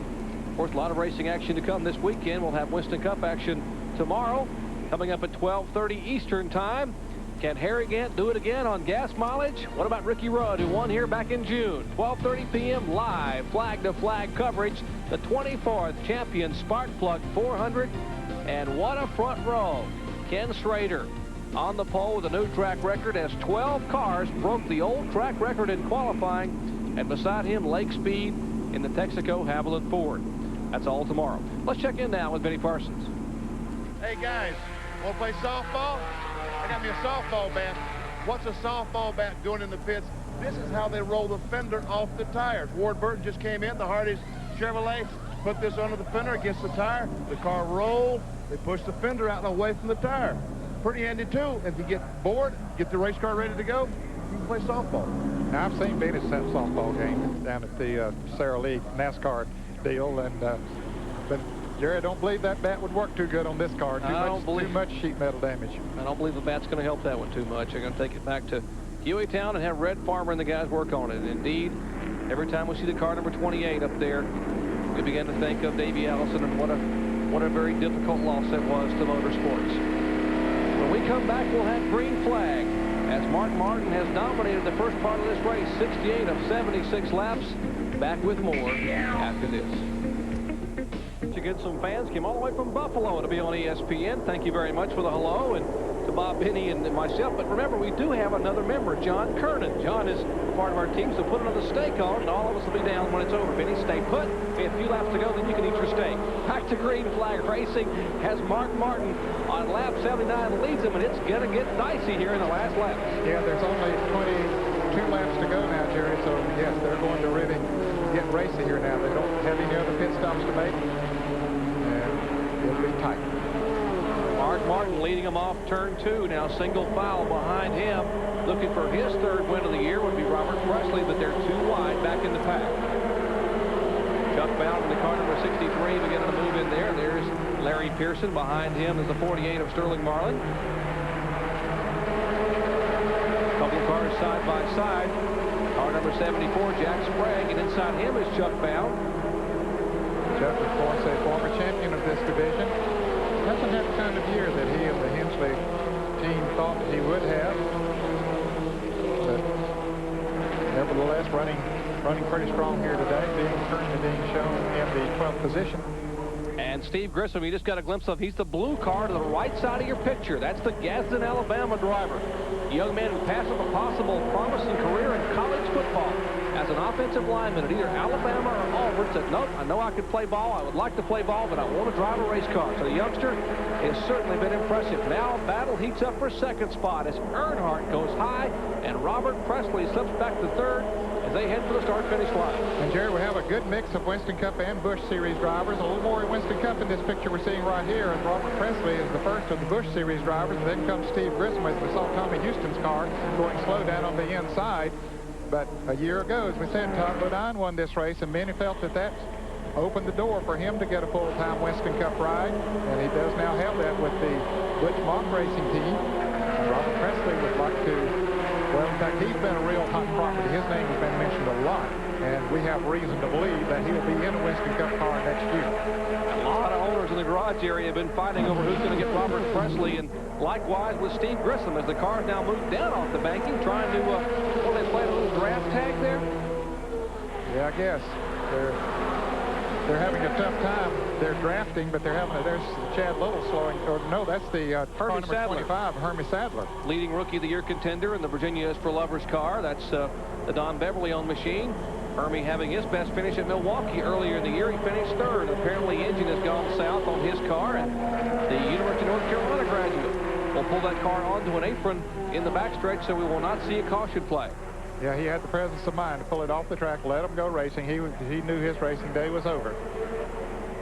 Of course, a lot of racing action to come this weekend. We'll have Winston Cup action tomorrow, coming up at 12:30 Eastern Time. Can Harry Gant do it again on gas mileage? What about Ricky Rudd, who won here back in June? 12:30 p.m. live flag-to-flag coverage. The 24th champion Spark Plug 400. And what a front row. Ken Schrader on the pole with a new track record as 12 cars broke the old track record in qualifying. And beside him, Lake Speed in the Texaco Haviland Ford. That's all tomorrow. Let's check in now with Benny Parsons. Hey, guys, want to play softball? I got me a softball bat. What's a softball bat doing in the pits? This is how they roll the fender off the tires. Ward Burton just came in, the Hardee's Chevrolet, put this under the fender against the tire. The car rolled. They pushed the fender out and away from the tire. Pretty handy, too. If you get bored, get the race car ready to go, you can play softball. Now, I've seen Benny's softball game down at the Sara Lee NASCAR deal, and but Jerry, I don't believe that bat would work too good on this car. Too much sheet metal damage. I don't believe the bat's going to help that one too much. They're going to take it back to Hueytown and have Red Farmer and the guys work on it. And indeed, every time we see the car number 28 up there, we begin to think of Davey Allison and what a very difficult loss that was to motorsports. When we come back, we'll have green flag as Mark Martin has dominated the first part of this race, 68 of 76 laps. Back with more after this. To get some fans came all the way from Buffalo to be on ESPN. Thank you very much for the hello, and to Bob, Benny, and myself. But remember, we do have another member, John Kernan. John is part of our team, so put another steak on, and all of us will be down when it's over. Benny, stay put. We have a few laps to go, then you can eat your steak. Back to green flag racing has Mark Martin on lap 79, leads him, and it's going to get dicey here in the last lap. Yeah, there's only 22 laps to go now, Jerry, so yes, they're going to really get racy here now. They don't have any other pit stops to make, and it'll be tight. Mark Martin leading him off turn 2. Now single file behind him. Looking for his 3rd win of the year would be Robert Presley, but they're too wide back in the pack. Chuck Bowden, the car number 63, beginning to move in there. There's Larry Pearson. Behind him is the 48 of Sterling Marlin. Couple of cars side by side. Car number 74, Jack Sprague, and inside him is Chuck Bowden. Chuck, of course, a former champion of this division. Hasn't had the kind of year that he and the Hensley team thought that he would have. But nevertheless, running pretty strong here today, currently being shown in the 12th position. And Steve Grissom, you just got a glimpse of, he's the blue car to the right side of your picture. That's the Gadsden, Alabama driver. A young man who passed up a possible promising career in college football as an offensive lineman at either Alabama or Auburn. Said, nope, I know I could play ball. I would like to play ball, but I want to drive a race car. So the youngster has certainly been impressive. Now battle heats up for 2nd spot as Earnhardt goes high and Robert Presley slips back to 3rd as they head for the start-finish line. And Jerry, we have a good mix of Winston Cup and Busch Series drivers. A little more Winston Cup in this picture we're seeing right here, as Robert Presley is the first of the Busch Series drivers. And then comes Steve Grissom, as we saw Tommy Houston's car going slow down on the inside. But a year ago, as we said, Todd Bodine won this race, and many felt that that opened the door for him to get a full-time Winston Cup ride. And he does now have that with the Butch Mock Racing team. And Robert Presley would like to, well, in fact, he's been a real hot property. His name has been mentioned a lot. And we have reason to believe that he'll be in a Winston Cup car next year. A lot of owners in the garage area have been fighting over who's going to get Robert Presley, and likewise with Steve Grissom as the cars now move down off the banking, trying to, well, they played a little draft tag there? Yeah, I guess. They're having a tough time. They're drafting, but they're having there's Chad Little slowing. Or no, that's the car number 25, Hermie Sadler. Leading Rookie of the Year contender in the Virginia is for Lovers car. That's the Don Beverly-owned machine. Hermie having his best finish at Milwaukee earlier in the year. He finished 3rd. Apparently, engine has gone south on his car, and the University of North Carolina graduate will pull that car onto an apron in the backstretch, so we will not see a caution flag. Yeah, he had the presence of mind to pull it off the track, let him go racing. He knew his racing day was over.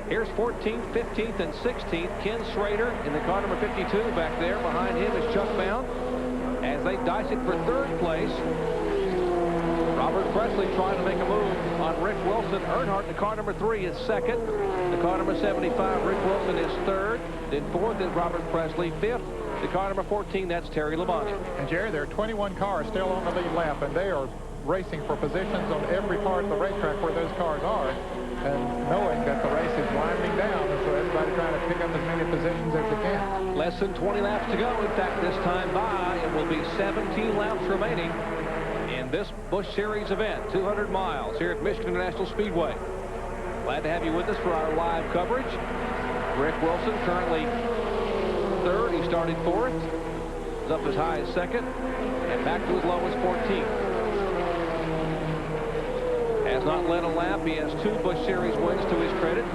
Here's 14th, 15th, and 16th. Ken Schrader in the car number 52 back there. Behind him is Chuck Bowden as they dice it for 3rd place. Robert Presley trying to make a move on Rick Wilson. Earnhardt, the car number 3, is 2nd. The car number 75, Rick Wilson, is 3rd. Then 4th is Robert Presley. 5th, the car number 14, that's Terry Labonte. And Jerry, there are 21 cars still on the lead lap, and they are racing for positions on every part of the racetrack where those cars are, and knowing that the race is winding down, and so everybody trying to pick up as many positions as they can. Less than 20 laps to go. In fact, this time by, it will be 17 laps remaining in this Busch Series event, 200 miles here at Michigan International Speedway. Glad to have you with us for our live coverage. Rick Wilson currently 3rd. He started 4th. Is up as high as 2nd and back to as low as 14th. Has not led a lap. He has 2 Busch Series wins to his credit.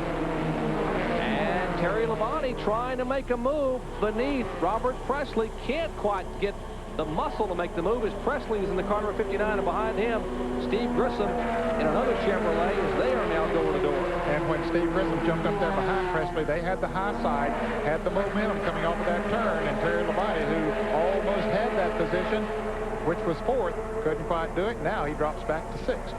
And Terry Labonte trying to make a move beneath Robert Presley. Can't quite get the muscle to make the move as Presley is in the car number 59, and behind him, Steve Grissom in another Chevrolet as they are now door to door. And when Steve Grissom jumped up there behind Presley, they had the high side, had the momentum coming off of that turn, and Terry Labonte, who almost had that position, which was 4th, couldn't quite do it. Now he drops back to 6th.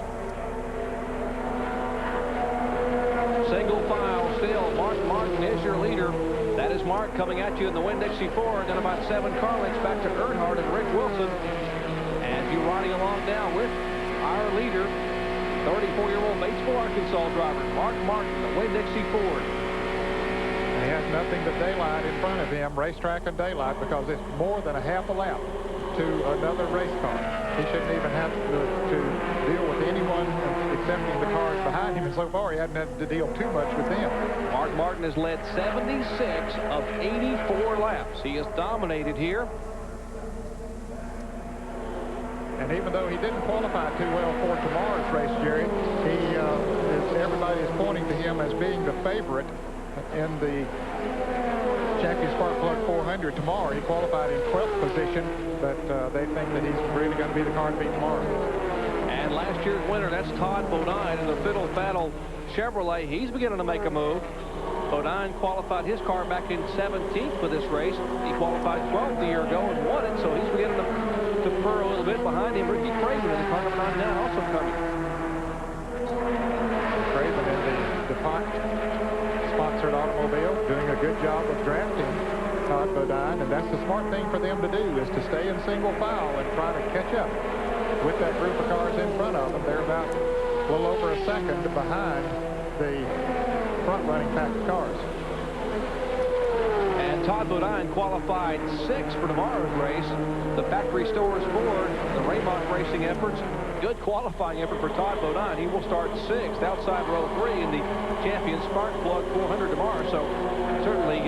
Single file still. Mark Martin is your leader. That is Mark coming at you in the Windex C4. Then about 7 car lengths back to Earnhardt and Rick Wilson. As you're riding along now with our leader, 34-year-old Batesville, Arkansas driver, Mark Martin, the Windex C4. He has nothing but daylight in front of him, racetrack and daylight, because it's more than a half a lap to another race car. He shouldn't even have to deal with anyone excepting the cars behind him, and so far he hasn't had to deal too much with them. Mark Martin has led 76 of 84 laps. He has dominated here. And even though he didn't qualify too well for tomorrow's race, Jerry, everybody is pointing to him as being the favorite in the Champion Spark Plug 400 tomorrow. He qualified in 12th position, but they think that he's really going to be the car to beat tomorrow. And last year's winner. That's Todd Bodine in the Fiddle Faddle Chevrolet. He's beginning to make a move. Bodine qualified his car back in 17th for this race. He qualified 12th a year ago and won it, so he's beginning to purr a little bit. Behind him, Ricky Craven in the car number 99 also coming. Craven in the DuPont sponsored automobile, doing a good job of drafting Todd Bodine, and that's the smart thing for them to do, is to stay in single file and try to catch up with that group of cars in front of them. They're about a little over a second behind the front-running pack of cars. And Todd Bodine qualified 6th for tomorrow's race. The Factory Stores Ford, the Raymont Racing efforts, good qualifying effort for Todd Bodine. He will start 6th outside row 3 in the Champion Spark Plug 400 tomorrow. So certainly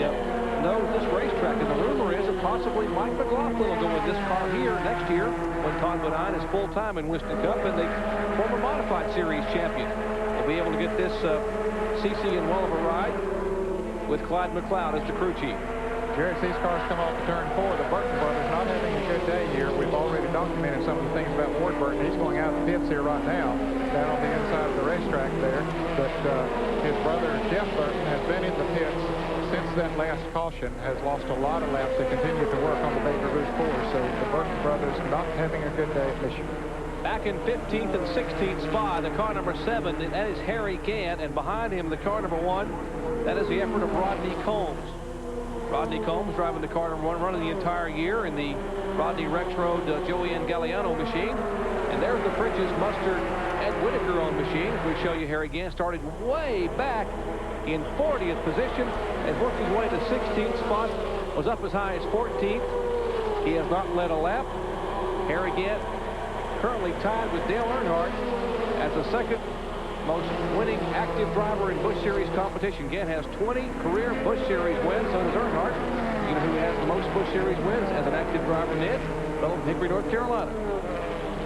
knows this racetrack. And the rumor is that possibly Mike McLaughlin will go with this car here next year when Todd Bodine is full-time in Winston Cup and the former Modified Series champion. Will be able to get this CC in well of a ride with Clyde McLeod as the crew chief. Jerry, these cars come off the turn 4. The Burton brothers not having a good day here. We've already documented some of the things about Ward Burton. He's going out of the pits here right now, down on the inside of the racetrack there. But his brother, Jeff Burton, has been in the pits since that last caution, has lost a lot of laps. They continue to work on the Baby Ruth 4. So the Burton brothers not having a good day at Michigan. Back in 15th and 16th spot, the car number 7, that is Harry Gant, and behind him, the car number 1, that is the effort of Rodney Combs. Rodney Combs driving the car number 1, running the entire year in the Rodney Rexroad Joey N. Galliano machine. And there's the Bridges Mustard Ed Whitaker on machine. We show you Harry Gant started way back in 40th position and worked his way to 16th spot, was up as high as 14th. He has not led a lap. Harry Gant currently tied with Dale Earnhardt as the second most winning active driver in Busch Series competition. Gant has 20 career Busch Series wins, so does Earnhardt. You know who has the most Busch Series wins as an active driver, Ned? Well, Hickory, North Carolina.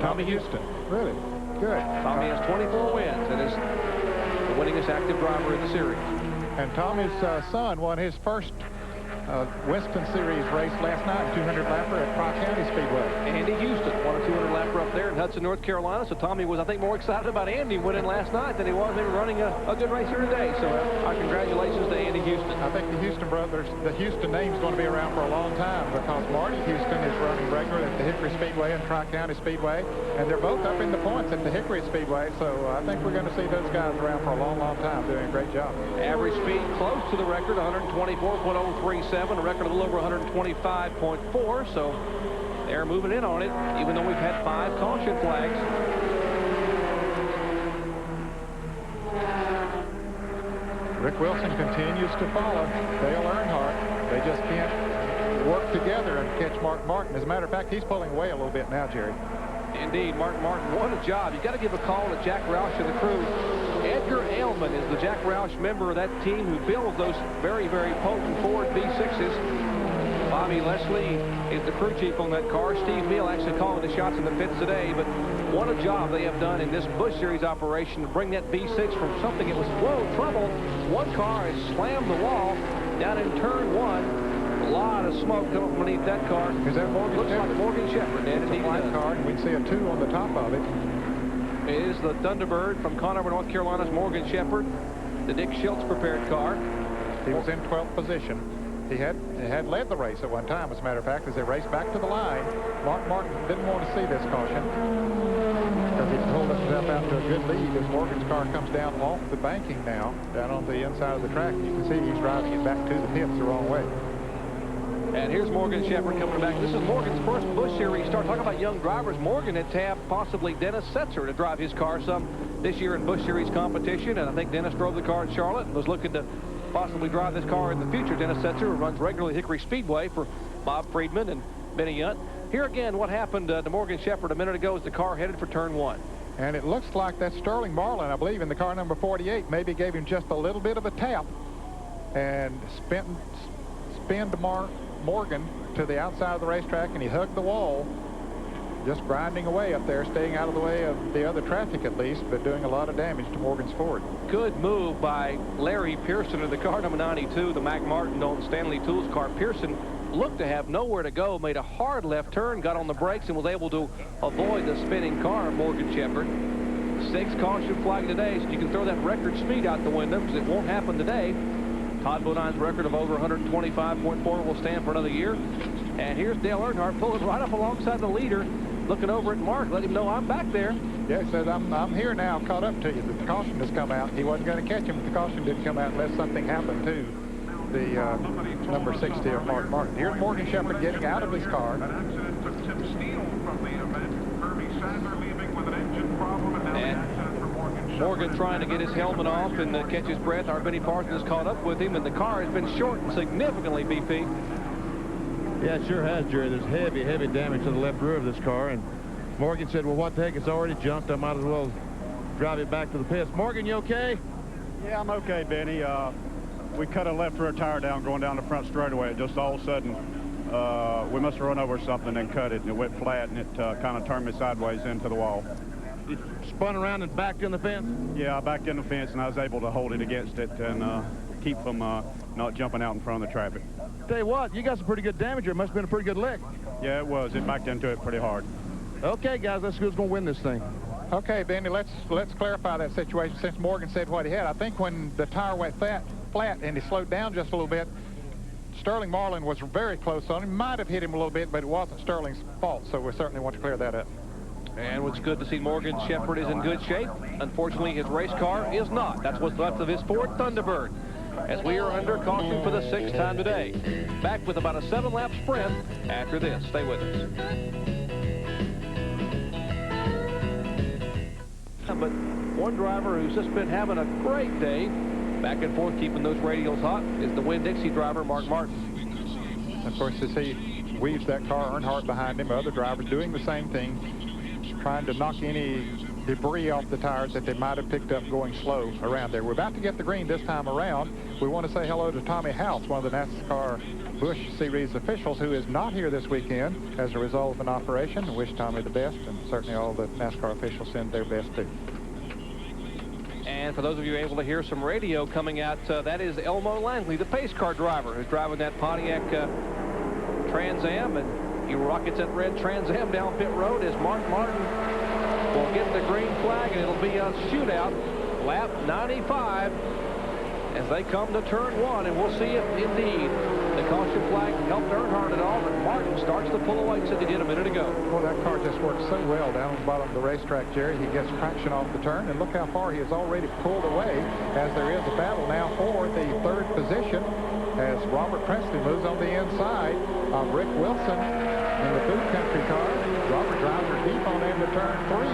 Tommy Houston. Really? Good. Tommy has 24 wins and is the winningest active driver in the series. And Tommy's son won his first Winston Series race last night, 200 lapper at Tri-County Speedway. Andy Houston won a 200 lapper up there in Hudson, North Carolina. So Tommy was, I think, more excited about Andy winning last night than he was maybe running a good race here today. So our congratulations to Andy Houston. I think the Houston brothers, the Houston name's going to be around for a long time because Marty Houston is running regularly at the Hickory Speedway and Tri-County Speedway, and they're both up in the points at the Hickory Speedway. So I think we're going to see those guys around for a long, long time doing a great job. Average speed close to the record, 124.037, a record a little over 125.4, so they're moving in on it, even though we've had 5 caution flags. Rick Wilson continues to follow Dale Earnhardt. They just can't work together and catch Mark Martin. As a matter of fact, he's pulling away a little bit now, Jerry. Indeed, Mark Martin, what a job. You've got to give a call to Jack Roush and the crew. Edgar Ailman is the Jack Roush member of that team who builds those very, very potent Ford V6s. Bobby Leslie is the crew chief on that car. Steve Neal actually calling the shots in the pits today. But what a job they have done in this Busch Series operation to bring that V6 from something that was, whoa, trouble. One car has slammed the wall down in turn 1. A lot of smoke coming from beneath that car. Is that Morgan Looks Shepherd? like Morgan Shepherd. It's a black car, and we see a 2 on the top of it. It is the Thunderbird from Conover, North Carolina's Morgan Shepherd, the Dick Schiltz prepared car. He was in 12th position. He had led the race at one time, as a matter of fact, as they raced back to the line. Mark Martin didn't want to see this caution because he pulled himself out to a good lead as Morgan's car comes down off the banking now, down on the inside of the track. You can see he's driving it back to the pits the wrong way. And here's Morgan Shepherd coming back. This is Morgan's first Busch Series start. Talking about young drivers, Morgan had tapped possibly Dennis Setzer to drive his car some this year in Busch Series competition. And I think Dennis drove the car at Charlotte and was looking to possibly drive this car in the future. Dennis Setzer runs regularly Hickory Speedway for Bob Friedman and Benny Yunt. Here again, what happened to Morgan Shepherd a minute ago as the car headed for turn 1. And it looks like that Sterling Marlin, I believe, in the car number 48, maybe gave him just a little bit of a tap and spinned Morgan to the outside of the racetrack, and he hugged the wall, just grinding away up there, staying out of the way of the other traffic at least, but doing a lot of damage to Morgan's Ford. Good move by Larry Pearson in the car number 92, the Mac Martin on Stanley Tools car. Pearson looked to have nowhere to go, made a hard left turn, got on the brakes, and was able to avoid the spinning car of Morgan Shepherd. 6 caution flag today, so you can throw that record speed out the window because it won't happen today. Todd Bodine's record of over 125.4 will stand for another year. And here's Dale Earnhardt pulling right up alongside the leader, looking over at Mark, let him know I'm back there. Yeah, he says, I'm here now, caught up to you. The caution has come out. He wasn't going to catch him, but the caution didn't come out unless something happened to the number 60 of Mark Martin. Here's Morgan Shepherd getting out of his car. And Morgan trying to get his helmet off and catch his breath. Our Benny Parsons caught up with him, and the car has been shortened significantly, BP. Yeah, it sure has, Jerry. There's heavy, heavy damage to the left rear of this car, and Morgan said, well, what the heck, it's already junked. I might as well drive it back to the pits. Morgan, you okay? Yeah, I'm okay, Benny. We cut a left rear tire down going down the front straightaway. It just all of a sudden, we must have run over something and cut it, and it went flat, and it kind of turned me sideways into the wall. It spun around and backed in the fence? Yeah, I backed in the fence, and I was able to hold it against it and keep from not jumping out in front of the traffic. Tell you what, you got some pretty good damage here. It must have been a pretty good lick. Yeah, it was. It backed into it pretty hard. Okay, guys, let's see who's going to win this thing. Okay, Benny, let's clarify that situation since Morgan said what he had. I think when the tire went flat and he slowed down just a little bit, Sterling Marlin was very close on him. Might have hit him a little bit, but it wasn't Sterling's fault, so we certainly want to clear that up. And it's good to see Morgan Shepherd is in good shape. Unfortunately, his race car is not. That's what's left of his Ford Thunderbird, as we are under caution for the 6th time today. Back with about a 7-lap sprint after this. Stay with us. But one driver who's just been having a great day, back and forth keeping those radials hot, is the Winn-Dixie driver, Mark Martin. Of course, as he weaves that car, Earnhardt behind him, other drivers doing the same thing, trying to knock any debris off the tires that they might have picked up going slow around there. We're about to get the green this time around. We want to say hello to Tommy House, one of the NASCAR Busch Series officials, who is not here this weekend as a result of an operation. I wish Tommy the best, and certainly all the NASCAR officials send their best too. And for those of you able to hear some radio coming out, that is Elmo Langley, the pace car driver, who's driving that Pontiac Trans Am, and he rockets that red Trans Am down pit road as Mark Martin will get the green flag, and it'll be a shootout, lap 95, as they come to turn 1, and we'll see if indeed the caution flag helped Earnhardt at all, but Martin starts to pull away as he did a minute ago. Well, that car just works so well down on the bottom of the racetrack, Jerry. He gets traction off the turn, and look how far he has already pulled away, as there is a battle now for the 3rd position, as Robert Presley moves on the inside of Rick Wilson in the Food Country car. Robert drives her deep on into turn 3.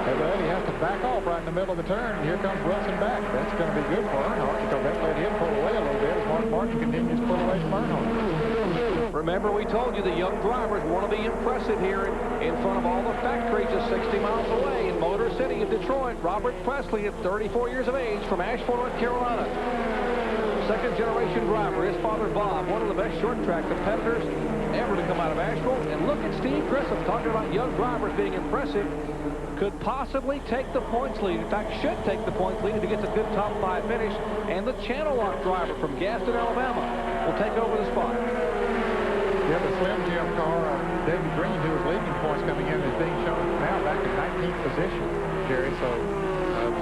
And then he has to back off right in the middle of the turn. And here comes Wilson back. That's going to be good for Earnhardt, because that let him pull away a little bit as Mark Martin continues to pull away from Earnhardt. Remember, we told you the young drivers want to be impressive here in front of all the factories just 60 miles away in Motor City of Detroit. Robert Presley, at 34 years of age, from Asheville, North Carolina. 2nd-generation driver. His father, Bob, one of the best short-track competitors ever to come out of Asheville. And look at Steve Grissom talking about young drivers being impressive. Could possibly take the points lead. In fact, should take the points lead if he gets a good top 5 finish. And the Channel Lock driver from Gasket, Alabama, will take over the spot. Yeah, the Slim Jim car, David Green, who was leading points coming in, is being shown now back in 19th position, Jerry. So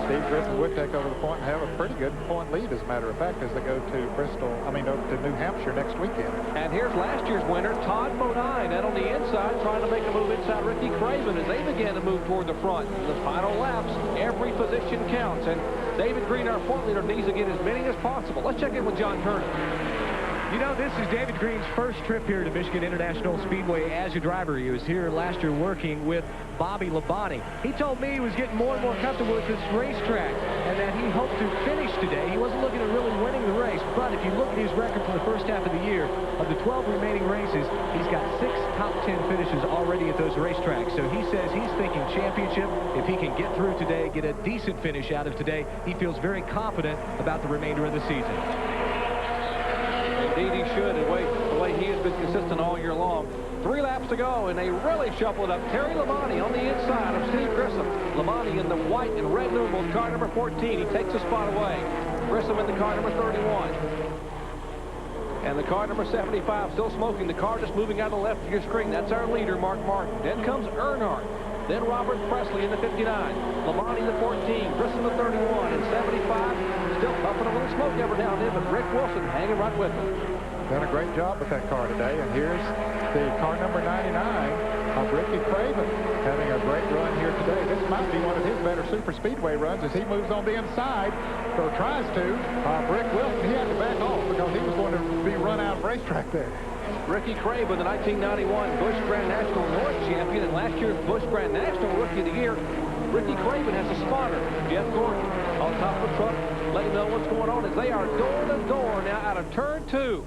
Steve Grissom would take over the point and have a pretty good point lead, as a matter of fact, as they go to to New Hampshire next weekend. And here's last year's winner, Todd Bodine, out on the inside, trying to make a move inside Ricky Craven as they begin to move toward the front. The final laps, every position counts, and David Green, our point leader, needs to get as many as possible. Let's check in with John Turner. You know, this is David Green's first trip here to Michigan International Speedway as a driver. He was here last year working with Bobby Labonte. He told me he was getting more and more comfortable with this racetrack and that he hoped to finish today. He wasn't looking at really winning the race, but if you look at his record for the first half of the year, of the 12 remaining races, he's got 6 top 10 finishes already at those racetracks. So he says he's thinking championship. If he can get through today, get a decent finish out of today, he feels very confident about the remainder of the season. Indeed he should, and the way he has been consistent all year long. 3 laps to go, and they really shuffled up. Terry Labonte on the inside of Steve Grissom. Labonte in the white and red numeral, car number 14. He takes a spot away. Grissom in the car number 31. And the car number 75 still smoking. The car just moving out of the left of your screen. That's our leader, Mark Martin. Then comes Earnhardt. Then Robert Presley in the 59. Lamont in the 14. Grissom the 31 and 75. Still puffing a little smoke every now and then, but Rick Wilson hanging right with him. Done a great job with that car today. And here's the car number 99 of Ricky Craven having a great run here today. This might be one of his better super speedway runs as he moves on the inside, or tries to. Rick Wilson, he had to back off because he was going to be run out of racetrack there. Ricky Craven, the 1991 Busch Grand National North champion and last year's Busch Grand National Rookie of the Year. Ricky Craven has a spotter, Jeff Gordon, on top of the truck, letting know what's going on as they are door to door now out of turn 2.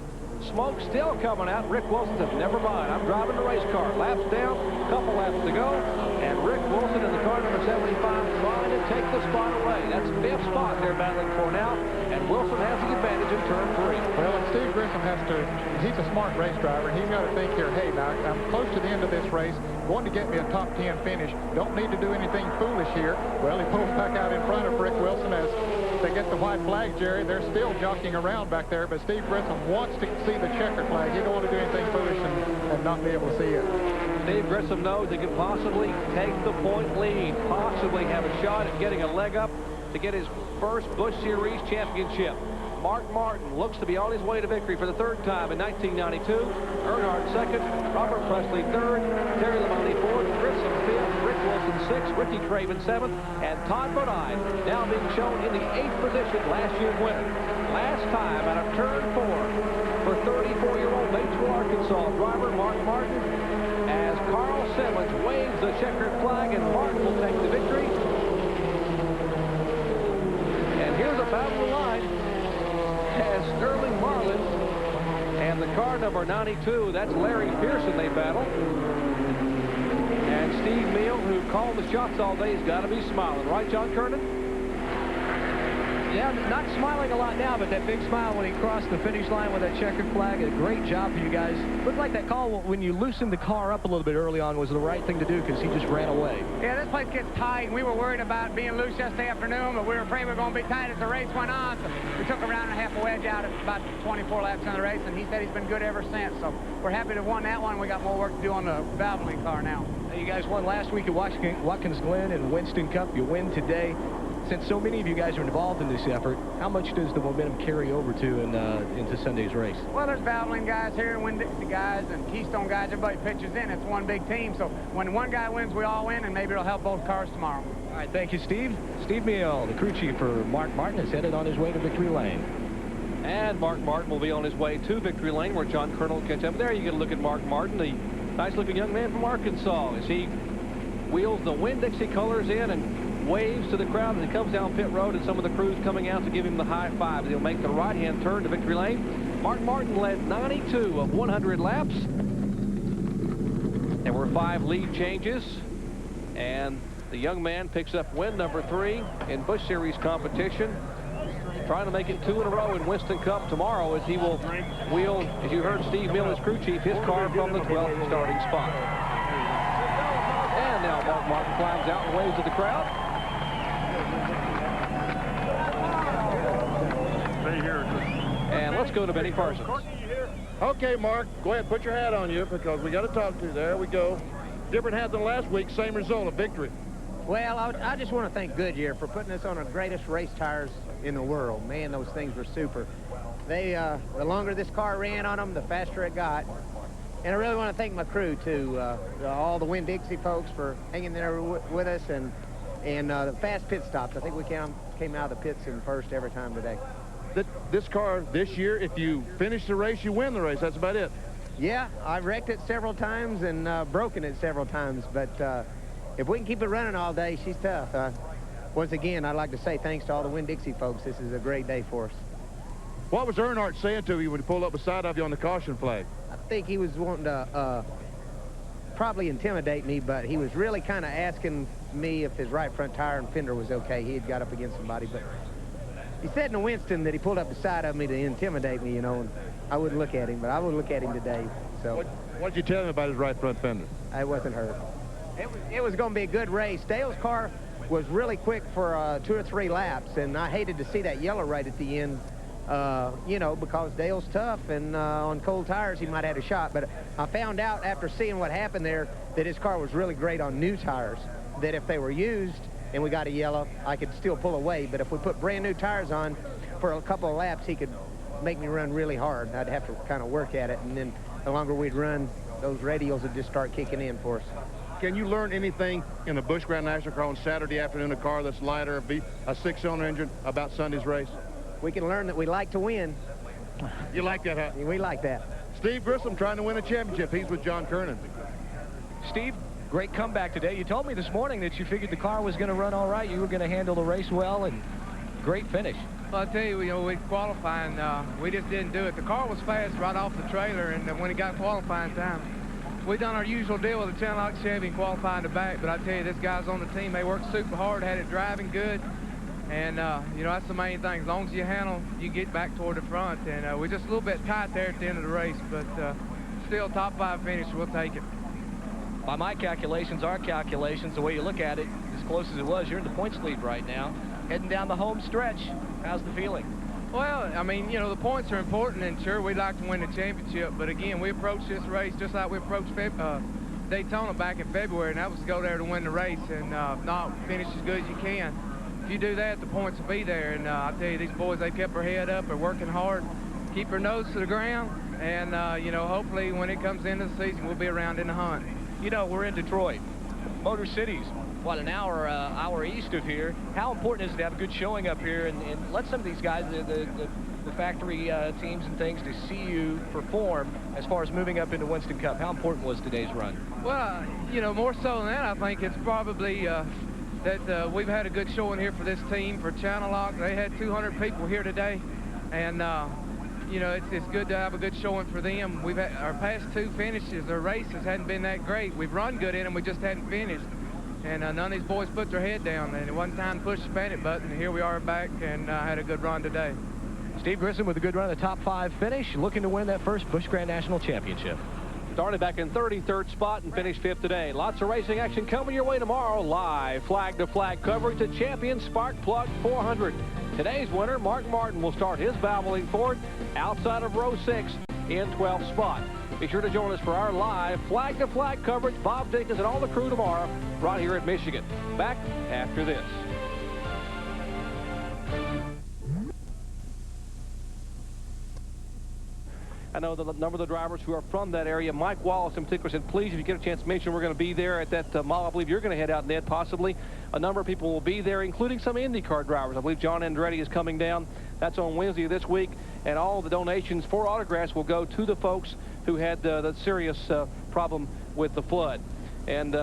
Smoke still coming out. Rick Wilson says, never mind, I'm driving the race car. Laps down, couple laps to go, and Rick Wilson in the car number 75 trying to take the spot away. That's 5th spot they're battling for now, and Wilson has the advantage in turn 3. Well, and Steve Grissom has to, he's a smart race driver, and he's got to think here, hey, now I'm close to the end of this race, going to get me a top 10 finish, don't need to do anything foolish here. Well, he pulls back out in front of Rick Wilson as they get the white flag, Jerry. They're still jockeying around back there, but Steve Grissom wants to see the checker flag. He don't want to do anything foolish and not be able to see it. Steve Grissom knows he could possibly take the point lead, possibly have a shot at getting a leg up to get his first Busch Series championship. Mark Martin looks to be on his way to victory for the 3rd time in 1992. Earnhardt 2nd, Robert Presley 3rd, Terry Labonte 4th, Grissom 5th, Rick Wilson 6th, Ricky Craven 7th, and Todd Bodine now being shown in the 8th position, last year's winner. Last time out of turn 4 for 34-year-old Batesville, Arkansas driver Mark Martin, as Carl Simmons waves the checkered flag and Martin will take the victory. And here's a battle of the line as Sterling Marlin and the car number 92, that's Larry Pearson, they battle. And Steve Meal, who called the shots all day, has got to be smiling. Right, John Kernan? Yeah, not smiling a lot now, but that big smile when he crossed the finish line with that checkered flag. A great job for you guys. Looked like that call when you loosened the car up a little bit early on was the right thing to do because he just ran away. Yeah, this place gets tight, and we were worried about being loose yesterday afternoon, but we were afraid we were going to be tight as the race went on. So we took a round and a half a wedge out at about 24 laps in the race, and he said he's been good ever since. So we're happy to have won that one. We got more work to do on the Valvoline car now. You guys won last week at Watkins Glen and Winston Cup. You win today. Since so many of you guys are involved in this effort, how much does the momentum carry over to into Sunday's race? Well, there's Valvoline guys here, Winn-Dixie guys, and Keystone guys. Everybody pitches in. It's one big team. So when one guy wins, we all win, and maybe it'll help both cars tomorrow. All right, thank you, Steve. Steve Meal, the crew chief for Mark Martin, is headed on his way to Victory Lane. And Mark Martin will be on his way to Victory Lane, where John Colonel will catch up. There you get a look at Mark Martin, the nice-looking young man from Arkansas, as he wheels the Winn-Dixie colors in and waves to the crowd as he comes down pit road, and some of the crews coming out to give him the high five. He'll make the right-hand turn to Victory Lane. Mark Martin led 92 of 100 laps. There were 5 lead changes, and the young man picks up win number 3 in Busch Series competition, trying to make it 2 in a row in Winston Cup tomorrow as he will wheel, as you heard Steve Mill, his crew chief, his car from the 12th starting spot. And now Mark Martin climbs out and waves to the crowd. And let's go to Benny Parsons. Okay, Mark, go ahead, put your hat on you because we got to talk to you. There we go. Different hat than last week, same result, a victory. Well, I just want to thank Goodyear for putting us on the greatest race tires in the world. Man, those things were super. They, the longer this car ran on them, the faster it got. And I really want to thank my crew, too, all the Winn-Dixie folks for hanging there with us, and the fast pit stops. I think we came out of the pits in first every time today. This car, this year, if you finish the race, you win the race. That's about it. Yeah, I've wrecked it several times and broken it several times, but if we can keep it running all day, she's tough. Once again, I'd like to say thanks to all the Winn-Dixie folks. This is a great day for us. What was Earnhardt saying to you when he pulled up beside of you on the caution flag? I think he was wanting to probably intimidate me, but he was really kind of asking me if his right front tire and fender was okay. He had got up against somebody, but he said in Winston that he pulled up beside of me to intimidate me, you know, and I wouldn't look at him, but I would look at him today. So what did you tell him about his right front fender? I wasn't hurt. It was going to be a good race. Dale's car was really quick for 2 or 3 laps, and I hated to see that yellow right at the end you know, because Dale's tough, and on cold tires he might have had a shot. But I found out after seeing what happened there that his car was really great on new tires, that if they were used and we got a yellow, I could still pull away. But if we put brand new tires on for a couple of laps, he could make me run really hard. I'd have to kind of work at it, and then the longer we'd run, those radials would just start kicking in for us. Can you learn anything in the Busch Grand National car on Saturday afternoon, a car that's lighter, a six-cylinder engine, about Sunday's race? We can learn that we like to win. You like that, huh? We like that. Steve Grissom trying to win a championship. He's with John Kernan. Steve, great comeback today. You told me this morning that you figured the car was going to run all right. You were going to handle the race well, and great finish. Well, I'll tell you, we qualifying, we just didn't do it. The car was fast right off the trailer, and when it got qualifying time, we done our usual deal with the 10-lock Chevy and qualifying the back. But I tell you, this guys on the team, they worked super hard, had it driving good. And, you know, that's the main thing. As long as you handle, you get back toward the front. And we're just a little bit tight there at the end of the race. But still, top 5 finish, we'll take it. By my calculations, our calculations, the way you look at it, as close as it was, you're in the points lead right now. Heading down the home stretch. How's the feeling? Well, I mean, you know, the points are important, and sure, we'd like to win the championship. But again, we approached this race just like we approached Daytona back in February, and that was to go there to win the race and not finish as good as you can. If you do that, the points will be there. And I tell you, these boys, they kept their head up. They're working hard, keep their nose to the ground, and, you know, hopefully when it comes into the season, we'll be around in the hunt. You know, we're in Detroit. Motor City's, what, an hour east of here. How important is it to have a good showing up here and let some of these guys, the factory teams and things, to see you perform as far as moving up into Winston Cup? How important was today's run? Well, you know, more so than that, I think it's probably that we've had a good showing here for this team, for Channel Lock. They had 200 people here today, and you know, it's good to have a good showing for them. We've had our past 2 finishes, our races hadn't been that great. We've run good in them, we just hadn't finished. And none of these boys put their head down, and it wasn't time to push the panic button. And here we are back, and had a good run today. Steve Grissom with a good run at the top 5 finish, looking to win that first Busch Grand National Championship. Started back in 33rd spot and finished 5th today. Lots of racing action coming your way tomorrow. Live flag-to-flag coverage at Champion Spark Plug 400. Today's winner, Mark Martin, will start his Valvoline Ford outside of row 6 in 12th spot. Be sure to join us for our live flag-to-flag coverage. Bob Dinkins and all the crew tomorrow right here at Michigan. Back after this. I know the number of the drivers who are from that area. Mike Wallace in particular said, please, if you get a chance to mention, we're going to be there at that mall. I believe you're going to head out, Ned, possibly. A number of people will be there, including some IndyCar drivers. I believe John Andretti is coming down. That's on Wednesday this week. And all the donations for autographs will go to the folks who had the serious problem with the flood. And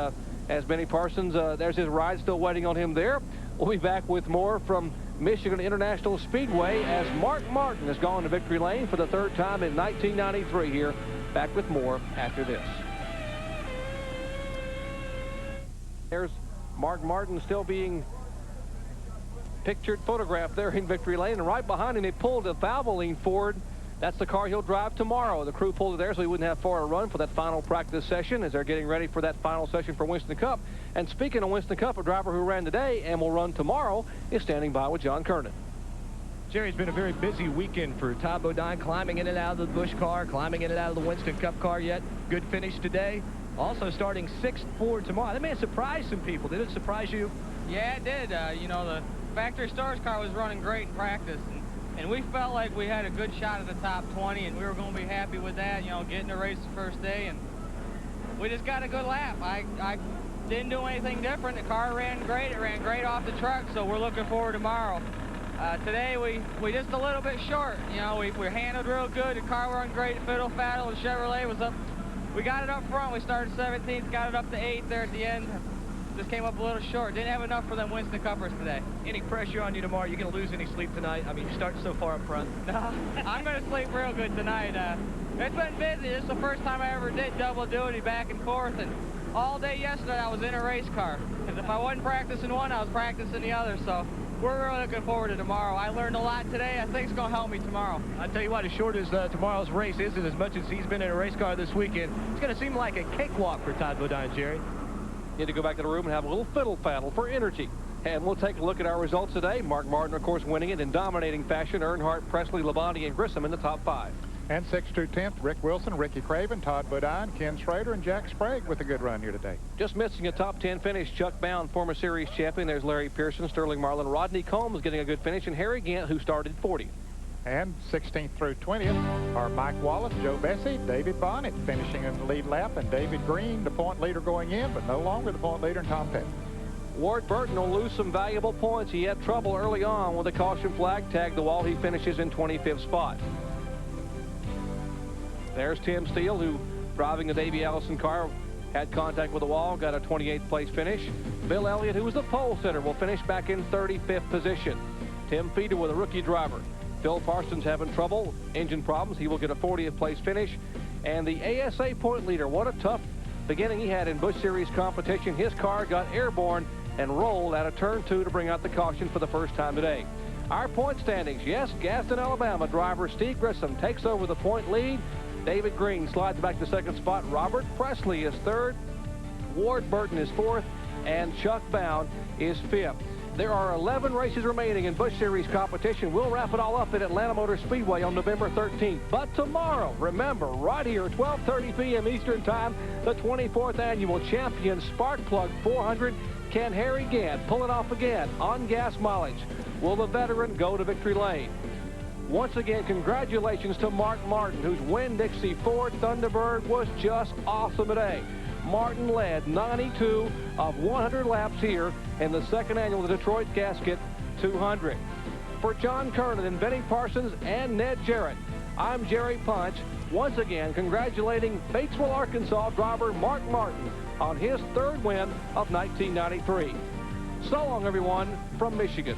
as Benny Parsons, there's his ride still waiting on him there. We'll be back with more from Michigan International Speedway as Mark Martin has gone to victory lane for the 3rd time in 1993 here. Back with more after this. There's Mark Martin still being pictured, photographed there in victory lane, and right behind him they pulled a Valvoline Ford. That's the car he'll drive tomorrow. The crew pulled it there so he wouldn't have far to run for that final practice session as they're getting ready for that final session for Winston Cup. And speaking of Winston Cup, a driver who ran today and will run tomorrow is standing by with John Kernan. Jerry, it's been a very busy weekend for Todd Bodine, climbing in and out of the Busch car, climbing in and out of the Winston Cup car yet. Good finish today. Also starting 6th Ford tomorrow. That may have surprised some people. Did it surprise you? Yeah, it did. You know, the factory stars car was running great in practice. And we felt like we had a good shot at the top 20, and we were going to be happy with that, you know, getting the race the first day. And we just got a good lap. I didn't do anything different. The car ran great. It ran great off the truck, so we're looking forward to tomorrow. Today, we just a little bit short. You know, we handled real good. The car run great at Fiddle Faddle. The Chevrolet was up. We got it up front. We started 17th, got it up to 8th there at the end. Just came up a little short. Didn't have enough for them Winston Cuppers today. Any pressure on you tomorrow? You going to lose any sleep tonight? I mean, you start so far up front. No, I'm going to sleep real good tonight. It's been busy. This is the first time I ever did double duty back and forth. And all day yesterday, I was in a race car. Because if I wasn't practicing one, I was practicing the other. So we're really looking forward to tomorrow. I learned a lot today. I think it's going to help me tomorrow. I tell you what, as short as tomorrow's race isn't, as much as he's been in a race car this weekend, it's going to seem like a cakewalk for Todd Bodine, Jerry. Need to go back to the room and have a little fiddle faddle for energy. And we'll take a look at our results today. Mark Martin, of course, winning it in dominating fashion. Earnhardt, Presley, Labonte, and Grissom in the top 5. And 6th through 10th, Rick Wilson, Ricky Craven, Todd Bodine, Ken Schrader, and Jack Sprague with a good run here today. Just missing a top 10 finish, Chuck Bound, former series champion. There's Larry Pearson, Sterling Marlin, Rodney Combs getting a good finish, and Harry Gant, who started 40th. And 16th through 20th are Mike Wallace, Joe Bessie, David Bonnet finishing in the lead lap, and David Green, the point leader going in, but no longer the point leader, and Tom Petty. Ward Burton will lose some valuable points. He had trouble early on with a caution flag tagged the wall. He finishes in 25th spot. There's Tim Steele, who, driving the Davey Allison car, had contact with the wall, got a 28th place finish. Bill Elliott, who was the pole sitter, will finish back in 35th position. Tim Feeder with a rookie driver. Phil Parsons having trouble, engine problems. He will get a 40th place finish. And the ASA point leader, what a tough beginning he had in Busch Series competition. His car got airborne and rolled out of turn 2 to bring out the caution for the first time today. Our point standings, yes, Gaston, Alabama driver Steve Grissom takes over the point lead. David Green slides back to 2nd spot. Robert Presley is 3rd. Ward Burton is 4th. And Chuck Bound is 5th. There are 11 races remaining in Busch Series competition. We'll wrap it all up at Atlanta Motor Speedway on November 13th. But tomorrow, remember, right here, 12:30 p.m. Eastern Time, the 24th Annual Champion Spark Plug 400. Can Harry Gant pull it off again on gas mileage? Will the veteran go to victory lane? Once again, congratulations to Mark Martin, whose Winn-Dixie Ford Thunderbird was just awesome today. Martin led 92 of 100 laps here in the 2nd annual Detroit Gasket 200. For John Kernan and Benny Parsons and Ned Jarrett, I'm Jerry Punch, once again congratulating Batesville, Arkansas driver Mark Martin on his 3rd win of 1993. So long, everyone, from Michigan.